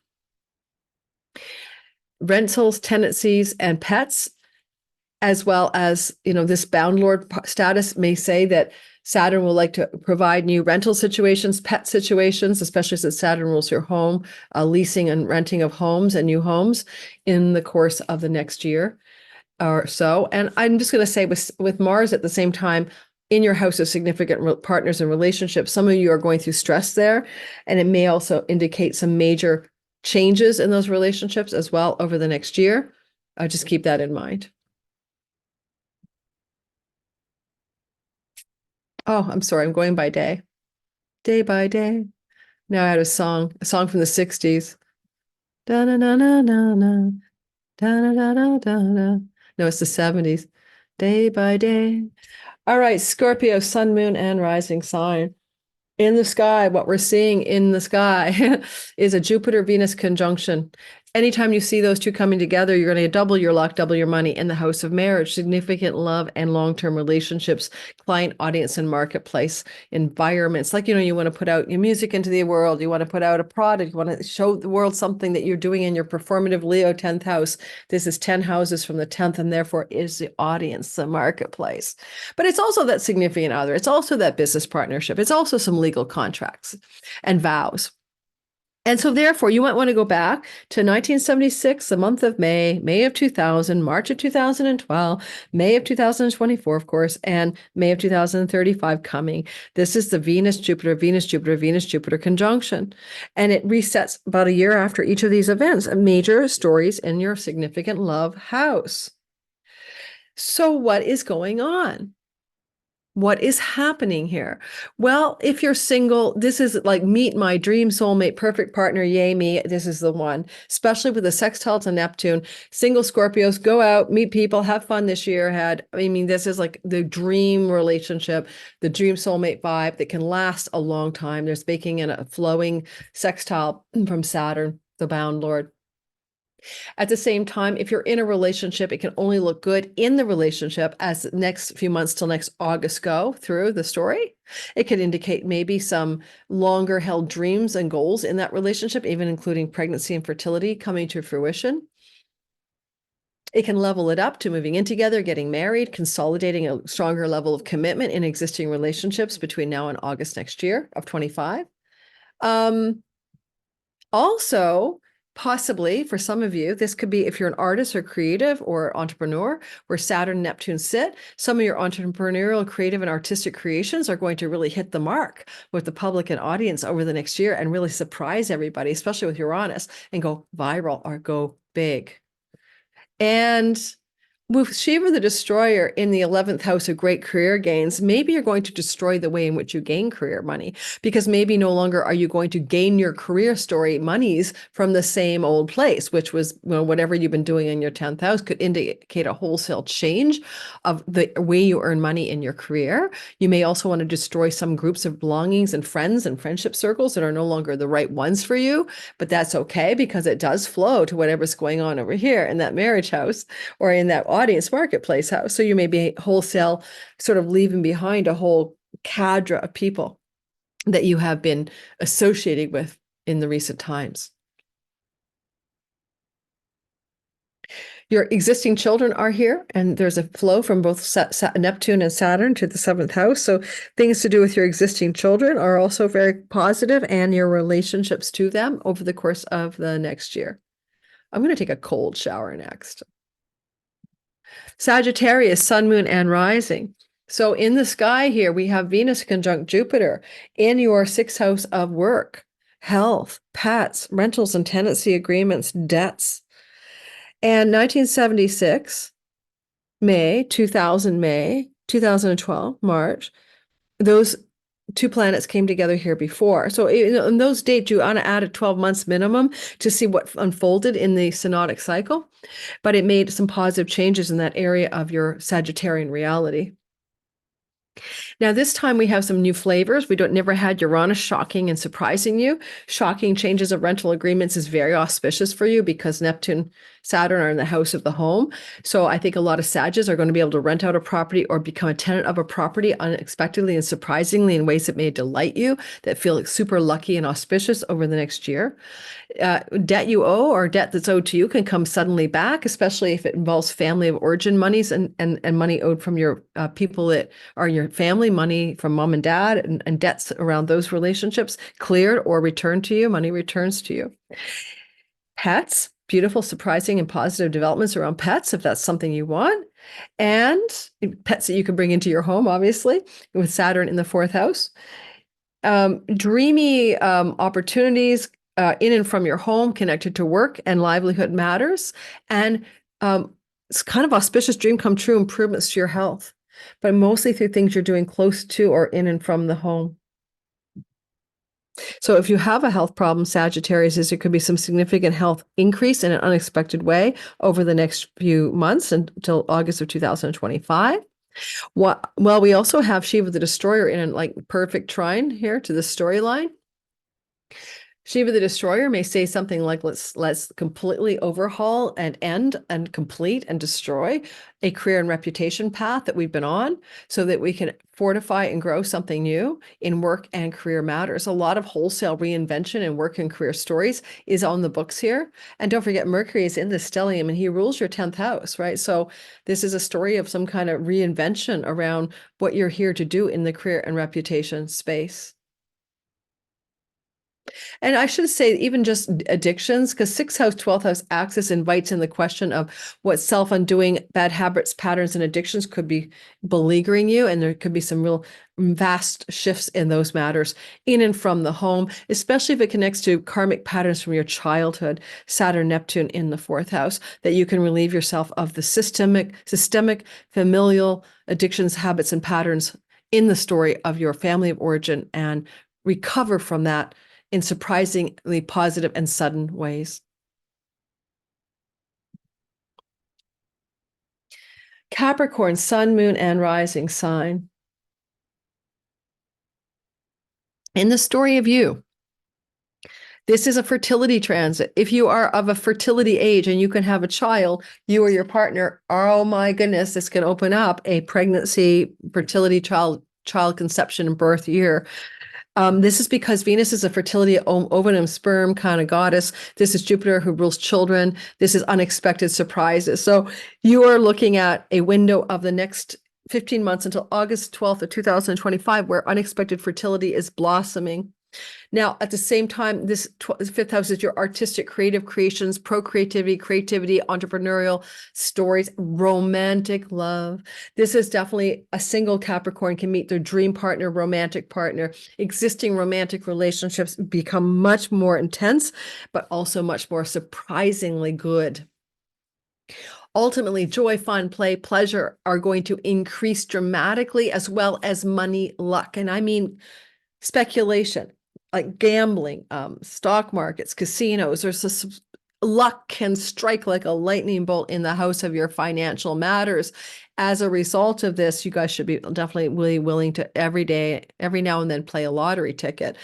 rentals, tenancies, and pets. as well as, this bound lord status may say that Saturn will like to provide new rental situations, pet situations, especially since Saturn rules your home, leasing and renting of homes and new homes in the course of the next year or so. And I'm just going to say with Mars at the same time in your house of significant partners and relationships, some of you are going through stress there, and it may also indicate some major changes in those relationships as well over the next year. Just keep that in mind. Oh, I'm sorry. I'm going by day. Day by day. Now I had a song from the 60s. Da na na na na na. Da na na na na na. No, it's the 70s. Day by day. All right, Scorpio, sun, moon, and rising sign. In the sky, what we're seeing in the sky is a Jupiter-Venus conjunction. Anytime you see those two coming together, you're going to double your luck, double your money in the house of marriage, significant love and long-term relationships, client, audience, and marketplace environments. Like, you want to put out your music into the world. You want to put out a product. You want to show the world something that you're doing in your performative Leo 10th house. This is 10 houses from the 10th, and therefore is the audience, the marketplace. But it's also that significant other. It's also that business partnership. It's also some legal contracts and vows. And so therefore, you might want to go back to 1976, the month of May of 2000, March of 2012, May of 2024, of course, and May of 2035 coming. This is the Venus-Jupiter, Venus-Jupiter, Venus-Jupiter conjunction. And it resets about a year after each of these events, major stories in your significant love house. So what is going on? What is happening here? Well, if you're single, this is like meet my dream soulmate, perfect partner, yay me, this is the one, especially with the sextile to Neptune. Single Scorpios, go out, meet people, have fun this year ahead. This is like the dream relationship, the dream soulmate vibe that can last a long time. There's baking in a flowing sextile from Saturn, the bound lord. At the same time, if you're in a relationship, it can only look good in the relationship as the next few months till next August go through the story. It could indicate maybe some longer held dreams and goals in that relationship, even including pregnancy and fertility coming to fruition. It can level it up to moving in together, getting married, consolidating a stronger level of commitment in existing relationships between now and August next year of 25. Also, possibly for some of you, this could be if you're an artist or creative or entrepreneur where Saturn and Neptune sit, some of your entrepreneurial, creative, and artistic creations are going to really hit the mark with the public and audience over the next year and really surprise everybody, especially with Uranus, and go viral or go big. And with Shiva the Destroyer in the 11th house of great career gains, maybe you're going to destroy the way in which you gain career money, because maybe no longer are you going to gain your career story monies from the same old place, which was, whatever you've been doing in your 10th house could indicate a wholesale change of the way you earn money in your career. You may also want to destroy some groups of belongings and friends and friendship circles that are no longer the right ones for you, but that's okay because it does flow to whatever's going on over here in that marriage house or in that audience marketplace house. So you may be wholesale sort of leaving behind a whole cadre of people that you have been associated with in the recent times. Your existing children are here, and there's a flow from both Neptune and Saturn to the 7th house. So things to do with your existing children are also very positive, and your relationships to them over the course of the next year. I'm going to take a cold shower next. Sagittarius, sun, moon, and rising. So in the sky here, we have Venus conjunct Jupiter in your 6th house of work, health, pets, rentals and tenancy agreements, debts. And 1976, May, 2012, March, those two planets came together here before. So in those dates, you want to add a 12 months minimum to see what unfolded in the synodic cycle, but it made some positive changes in that area of your Sagittarian reality. Now, this time we have some new flavors. We don't never had Uranus shocking and surprising you. Shocking changes of rental agreements is very auspicious for you because Neptune, Saturn are in the house of the home. So I think a lot of Sagittarius are going to be able to rent out a property or become a tenant of a property unexpectedly and surprisingly in ways that may delight you, that feel like super lucky and auspicious over the next year. Debt you owe or debt that's owed to you can come suddenly back, especially if it involves family of origin monies and money owed from your people that are your family, money from mom and dad, and debts around those relationships cleared or returned to you, money returns to you. Pets, beautiful, surprising, and positive developments around pets, if that's something you want. And pets that you can bring into your home, obviously, with Saturn in the fourth house. Dreamy opportunities in and from your home connected to work and livelihood matters. And it's kind of auspicious dream come true improvements to your health, but mostly through things you're doing close to or in and from the home. So if you have a health problem, Sagittarius, there could be some significant health increase in an unexpected way over the next few months until August of 2025. Well, we also have Shiva the Destroyer in a like perfect trine here to the storyline. Shiva the Destroyer may say something like, let's completely overhaul and end and complete and destroy a career and reputation path that we've been on so that we can fortify and grow something new in work and career matters. A lot of wholesale reinvention and work and career stories is on the books here. And don't forget, Mercury is in the stellium and he rules your 10th house, right? So this is a story of some kind of reinvention around what you're here to do in the career and reputation space. And I should say, even just addictions, because 6th house, 12th house axis invites in the question of what self-undoing bad habits, patterns, and addictions could be beleaguering you. And there could be some real vast shifts in those matters in and from the home, especially if it connects to karmic patterns from your childhood, Saturn, Neptune in the 4th house, that you can relieve yourself of the systemic, familial addictions, habits, and patterns in the story of your family of origin and recover from that in surprisingly positive and sudden ways. Capricorn, sun, moon, and rising sign. In the story of you, this is a fertility transit. If you are of a fertility age and you can have a child, you or your partner, oh my goodness, this can open up a pregnancy, fertility, child conception and birth year. This is because Venus is a fertility ovum sperm kind of goddess. This is Jupiter who rules children. This is unexpected surprises. So you are looking at a window of the next 15 months until August 12th of 2025, where unexpected fertility is blossoming. Now, at the same time, this 5th house is your artistic, creative creations, procreativity, creativity, entrepreneurial stories, romantic love. This is definitely a single Capricorn can meet their dream partner, romantic partner. Existing romantic relationships become much more intense, but also much more surprisingly good. Ultimately, joy, fun, play, pleasure are going to increase dramatically, as well as money, luck. And I mean speculation, like gambling, stock markets, casinos. There's this luck can strike like a lightning bolt in the house of your financial matters. As a result of this, you guys should be definitely really willing to every day, every now and then play a lottery ticket.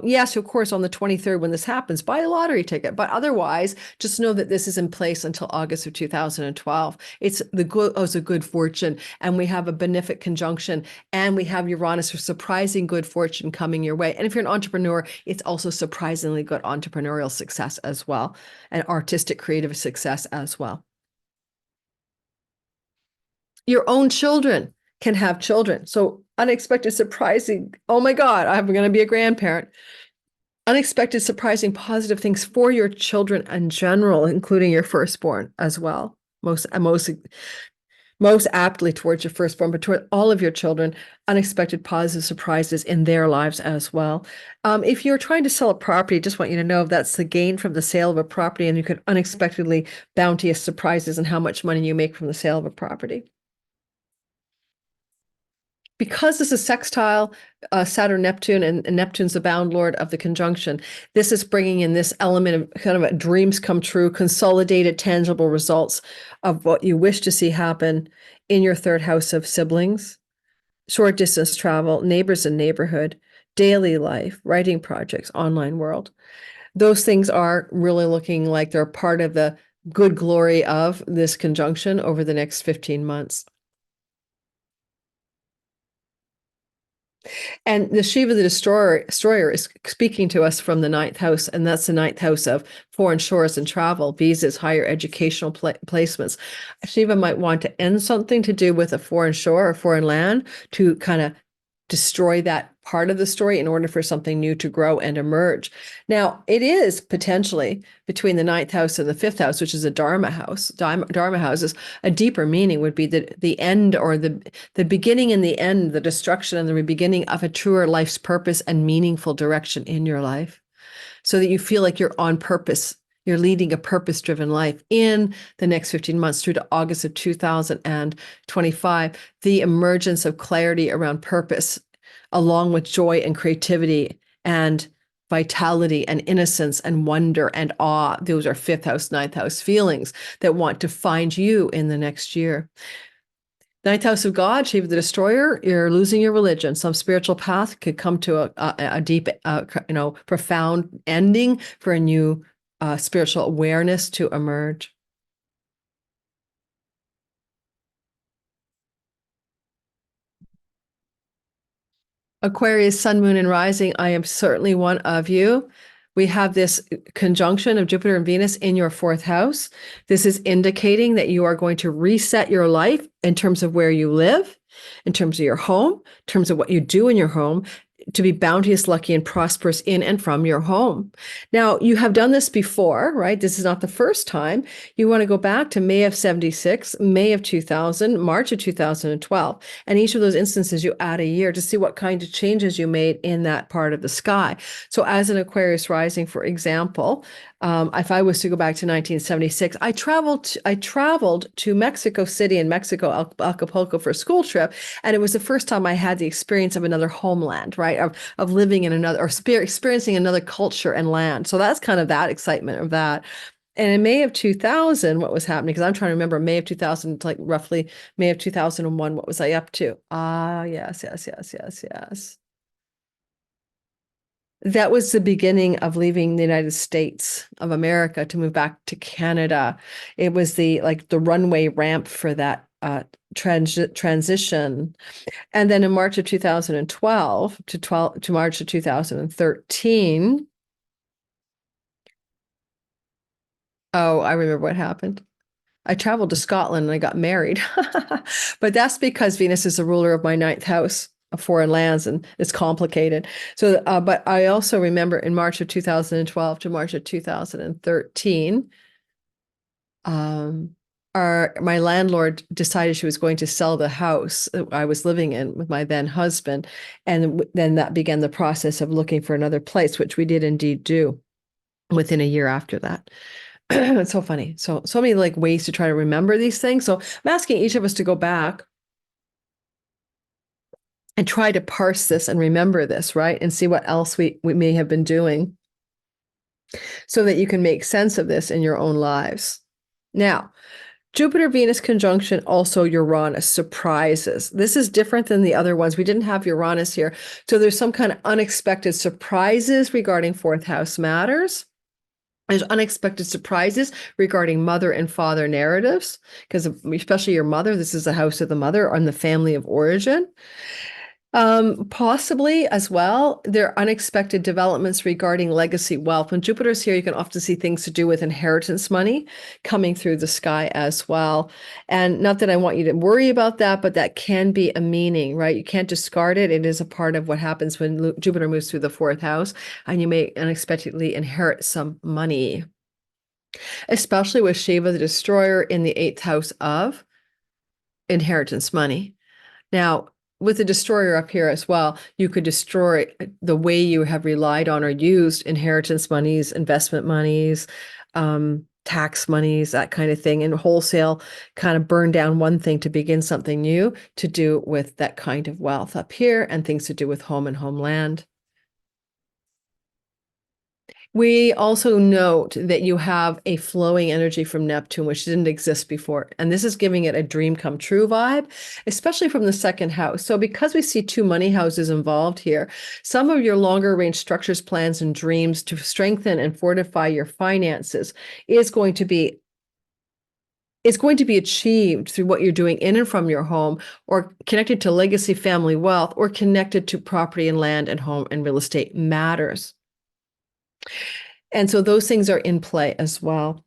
Yes, of course, on the 23rd, when this happens, buy a lottery ticket. But otherwise, just know that this is in place until August of 2012. It's the good fortune. And we have a benefic conjunction and we have Uranus for surprising good fortune coming your way. And if you're an entrepreneur, it's also surprisingly good entrepreneurial success as well, and artistic creative success as well. Your own children can have children. So unexpected, surprising, oh my God, I'm going to be a grandparent. Unexpected, surprising, positive things for your children in general, including your firstborn as well. Most aptly towards your firstborn, but toward all of your children, unexpected positive surprises in their lives as well. If you're trying to sell a property, just want you to know that's the gain from the sale of a property, and you could unexpectedly bounteous surprises in how much money you make from the sale of a property. Because this is sextile, Saturn, Neptune, and Neptune's the bound lord of the conjunction, this is bringing in this element of kind of dreams come true, consolidated, tangible results of what you wish to see happen in your 3rd house of siblings, short distance travel, neighbors and neighborhood, daily life, writing projects, online world. Those things are really looking like they're part of the good glory of this conjunction over the next 15 months. And the Shiva, the destroyer, is speaking to us from the ninth house, and that's the ninth house of foreign shores and travel, visas, higher educational placements. Shiva might want to end something to do with a foreign shore or foreign land to kind of destroy that part of the story in order for something new to grow and emerge. Now, it is potentially between the ninth house and the fifth house, which is a Dharma house. Dharma houses, a deeper meaning would be the end, or the beginning and the end, the destruction and the beginning of a truer life's purpose and meaningful direction in your life, so that you feel like you're on purpose. You're leading a purpose-driven life in the next 15 months through to August of 2025. The emergence of clarity around purpose, along with joy and creativity and vitality and innocence and wonder and awe. Those are fifth house, ninth house feelings that want to find you in the next year. Ninth house of God, Shiva the destroyer, you're losing your religion. Some spiritual path could come to a deep, profound ending for a new spiritual awareness to emerge. Aquarius, sun, moon, and rising, I am certainly one of you. We have this conjunction of Jupiter and Venus in your fourth house. This is indicating that you are going to reset your life in terms of where you live, in terms of your home, in terms of what you do in your home, to be bounteous, lucky, and prosperous in and from your home. Now, you have done this before, right? This is not the first time. You want to go back to May of 76, May of 2000, March of 2012. And each of those instances, you add a year to see what kind of changes you made in that part of the sky. So as an Aquarius rising, for example, if I was to go back to 1976, I traveled to Mexico City in Mexico, Acapulco, for a school trip. And it was the first time I had the experience of another homeland, right? Of living in another, or experiencing another culture and land. So that's kind of that excitement of that. And in May of 2000, what was happening? Because I'm trying to remember May of 2000, like roughly May of 2001, what was I up to? Yes. That was the beginning of leaving the United States of America to move back to Canada. It was the runway ramp for that transition. And then in March of 2012 to March of 2013. Oh, I remember what happened. I traveled to Scotland and I got married. But that's because Venus is the ruler of my ninth house of foreign lands, and it's complicated. So, but I also remember in March of 2012 to March of 2013, my landlord decided she was going to sell the house that I was living in with my then husband. And then that began the process of looking for another place, which we did indeed do within a year after that. It's so funny. So many ways to try to remember these things. So I'm asking each of us to go back and try to parse this and remember this, right? And see what else we may have been doing so that you can make sense of this in your own lives. Now, Jupiter-Venus conjunction, also Uranus, surprises. This is different than the other ones. We didn't have Uranus here. So there's some kind of unexpected surprises regarding fourth house matters. There's unexpected surprises regarding mother and father narratives, because especially your mother, this is the house of the mother and the family of origin. Possibly as well, there are unexpected developments regarding legacy wealth. When Jupiter's here, you can often see things to do with inheritance money coming through the sky as well. And not that I want you to worry about that, but that can be a meaning, right? You can't discard it. It is a part of what happens when Jupiter moves through the fourth house, and you may unexpectedly inherit some money, especially with Shiva the destroyer in the eighth house of inheritance money. Now, with the destroyer up here as well, you could destroy the way you have relied on or used inheritance monies, investment monies, tax monies, that kind of thing, and wholesale kind of burn down one thing to begin something new to do with that kind of wealth up here, and things to do with home and homeland. We also note that you have a flowing energy from Neptune, which didn't exist before. And this is giving it a dream come true vibe, especially from the second house. So because we see two money houses involved here, some of your longer range structures, plans, and dreams to strengthen and fortify your finances is going to be achieved through what you're doing in and from your home, or connected to legacy family wealth, or connected to property and land and home and real estate matters. And so those things are in play as well.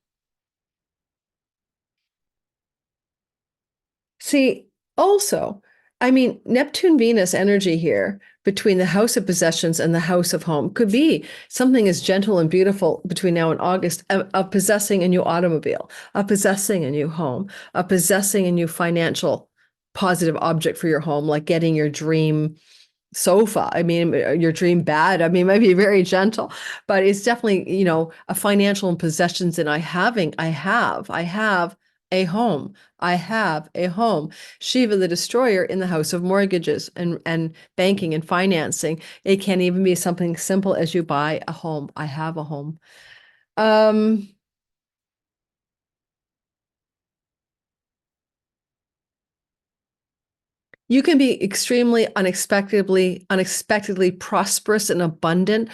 See, also, I mean, Neptune Venus energy here between the house of possessions and the house of home could be something as gentle and beautiful between now and August of possessing a new automobile, of possessing a new home, of possessing a new financial positive object for your home, like getting your dream sofa. I mean, your dream bed. I mean, it might be very gentle, but it's definitely, you know, a financial and possessions. And I have a home. I have a home. Shiva, the destroyer, in the house of mortgages and banking and financing. It can even be something simple as you buy a home. I have a home. You can be extremely unexpectedly prosperous and abundant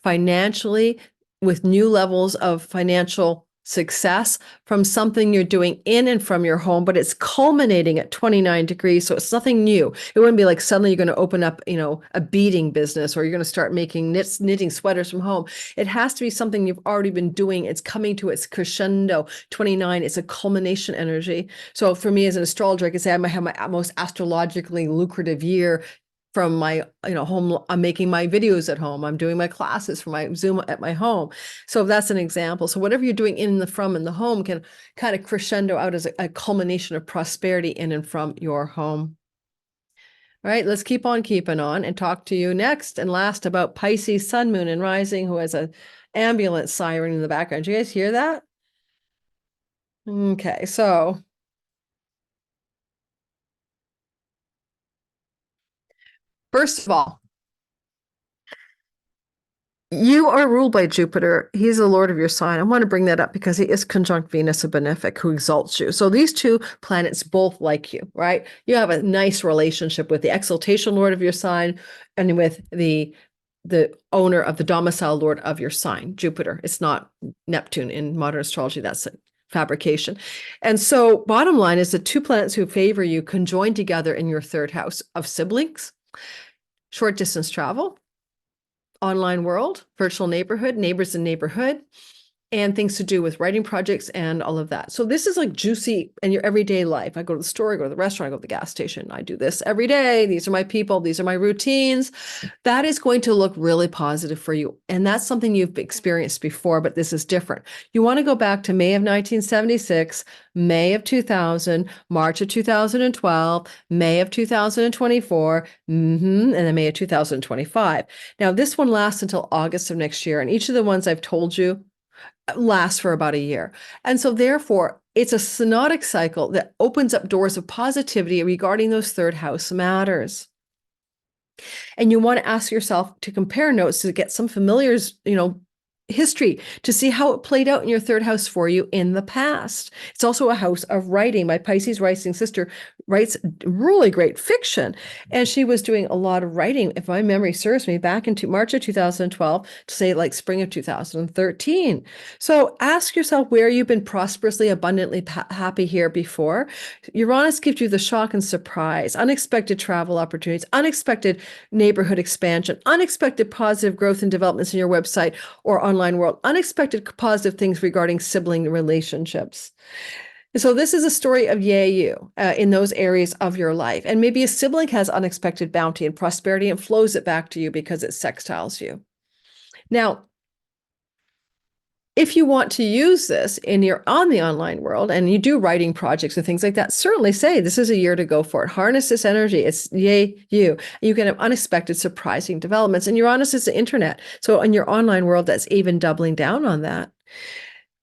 financially, with new levels of financial success from something you're doing in and from your home, but it's culminating at 29 degrees. So it's nothing new. It wouldn't be like suddenly you're going to open up, you know, a beading business, or you're going to start making knitting sweaters from home. It has to be something you've already been doing. It's coming to its crescendo. 29, it's a culmination energy. So for me as an astrologer, I can say I might have my most astrologically lucrative year from my, you know, home. I'm making my videos at home. I'm doing my classes for my Zoom at my home. So that's an example. So whatever you're doing in the from and the home can kind of crescendo out as a culmination of prosperity in and from your home. All right, let's keep on keeping on and talk to you next and last about Pisces, sun, moon, and rising, who has an ambulance siren in the background. Do you guys hear that? Okay, so first of all, you are ruled by Jupiter. He's the lord of your sign. I want to bring that up because he is conjunct Venus, a benefic, who exalts you. So these two planets both like you, right? You have a nice relationship with the exaltation lord of your sign and with the owner of the domicile lord of your sign, Jupiter. It's not Neptune in modern astrology. That's a fabrication. And so bottom line is the two planets who favor you conjoin together in your third house of siblings, short distance travel, online world, virtual neighborhood, neighbors in neighborhood, and things to do with writing projects and all of that. So this is like juicy in your everyday life. I go to the store, I go to the restaurant, I go to the gas station. I do this every day. These are my people. These are my routines. That is going to look really positive for you. And that's something you've experienced before, but this is different. You want to go back to May of 1976, May of 2000, March of 2012, May of 2024, and then May of 2025. Now, this one lasts until August of next year. And each of the ones I've told you lasts for about a year. And so therefore, it's a synodic cycle that opens up doors of positivity regarding those third house matters. And you want to ask yourself to compare notes to get some familiars, you know, history to see how it played out in your third house for you in the past. It's also a house of writing. My Pisces rising sister writes really great fiction, and she was doing a lot of writing, if my memory serves me, back into March of 2012 to say like spring of 2013. So ask yourself where you've been prosperously, abundantly happy here before. Uranus gives you the shock and surprise, unexpected travel opportunities, unexpected neighborhood expansion, unexpected positive growth and developments in your website or online world, unexpected positive things regarding sibling relationships. So this is a story of yay you in those areas of your life. And maybe a sibling has unexpected bounty and prosperity and flows it back to you because it sextiles you. Now, if you want to use this in on the online world and you do writing projects and things like that, certainly say this is a year to go for it. Harness this energy. It's yay you. You can have unexpected, surprising developments. And Uranus is the internet. So in your online world, that's even doubling down on that.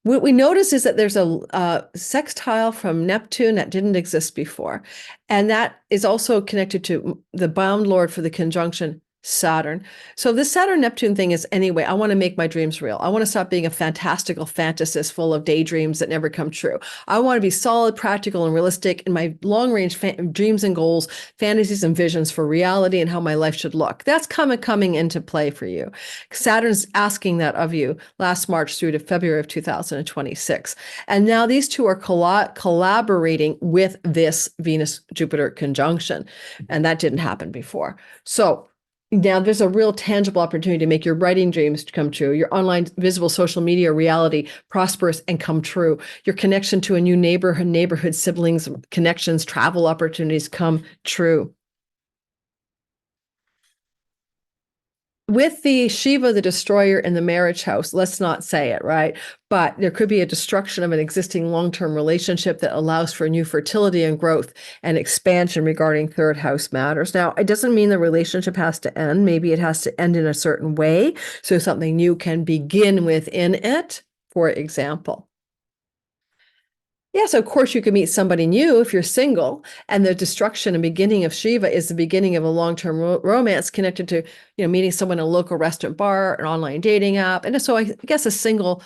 What we notice is that there's a sextile from Neptune that didn't exist before. And that is also connected to the bound lord for the conjunction, Saturn. So this Saturn Neptune thing is anyway, I want to make my dreams real. I want to stop being a fantastical fantasist full of daydreams that never come true. I want to be solid, practical, and realistic in my long range dreams and goals, fantasies and visions for reality and how my life should look. That's coming into play for you. Saturn's asking that of you last March through to February of 2026. And now these two are collaborating with this Venus-Jupiter conjunction. And that didn't happen before. So now there's a real tangible opportunity to make your writing dreams come true, your online visible social media reality prosperous and come true, your connection to a new neighborhood siblings, connections, travel opportunities come true. With the Shiva, the destroyer in the marriage house, let's not say it, right? But there could be a destruction of an existing long-term relationship that allows for new fertility and growth and expansion regarding third house matters. Now, it doesn't mean the relationship has to end. Maybe it has to end in a certain way so something new can begin within it, for example. Yes, of course, you can meet somebody new if you're single, and the destruction and beginning of Shiva is the beginning of a long-term romance connected to, meeting someone in a local restaurant bar, an online dating app. And so I guess a single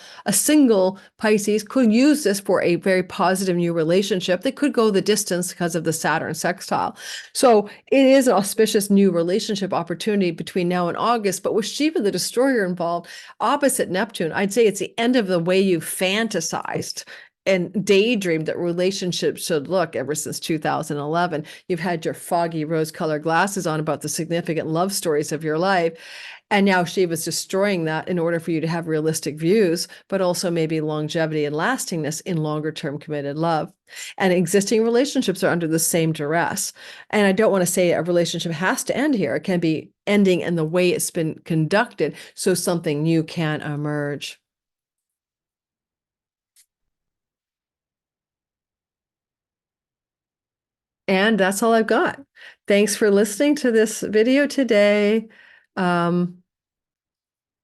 Pisces could use this for a very positive new relationship that could go the distance because of the Saturn sextile. So it is an auspicious new relationship opportunity between now and August. But with Shiva, the destroyer involved, opposite Neptune, I'd say it's the end of the way you fantasized and daydreamed that relationships should look ever since 2011. You've had your foggy rose-colored glasses on about the significant love stories of your life. And now Shiva's destroying that in order for you to have realistic views, but also maybe longevity and lastingness in longer-term committed love. And existing relationships are under the same duress. And I don't want to say a relationship has to end here. It can be ending in the way it's been conducted so something new can emerge. And that's all I've got. Thanks for listening to this video today.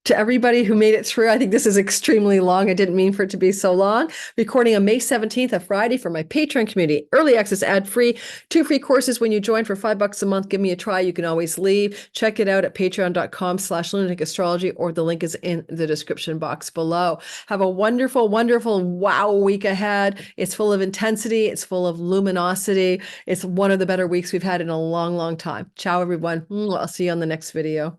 To everybody who made it through, I think this is extremely long. I didn't mean for it to be so long. Recording on May 17th, a Friday, for my Patreon community. Early access, ad-free. 2 free courses when you join for $5 a month. Give me a try. You can always leave. Check it out at patreon.com/lunatic astrology, or the link is in the description box below. Have a wonderful, wonderful, wow week ahead. It's full of intensity. It's full of luminosity. It's one of the better weeks we've had in a long, long time. Ciao, everyone. I'll see you on the next video.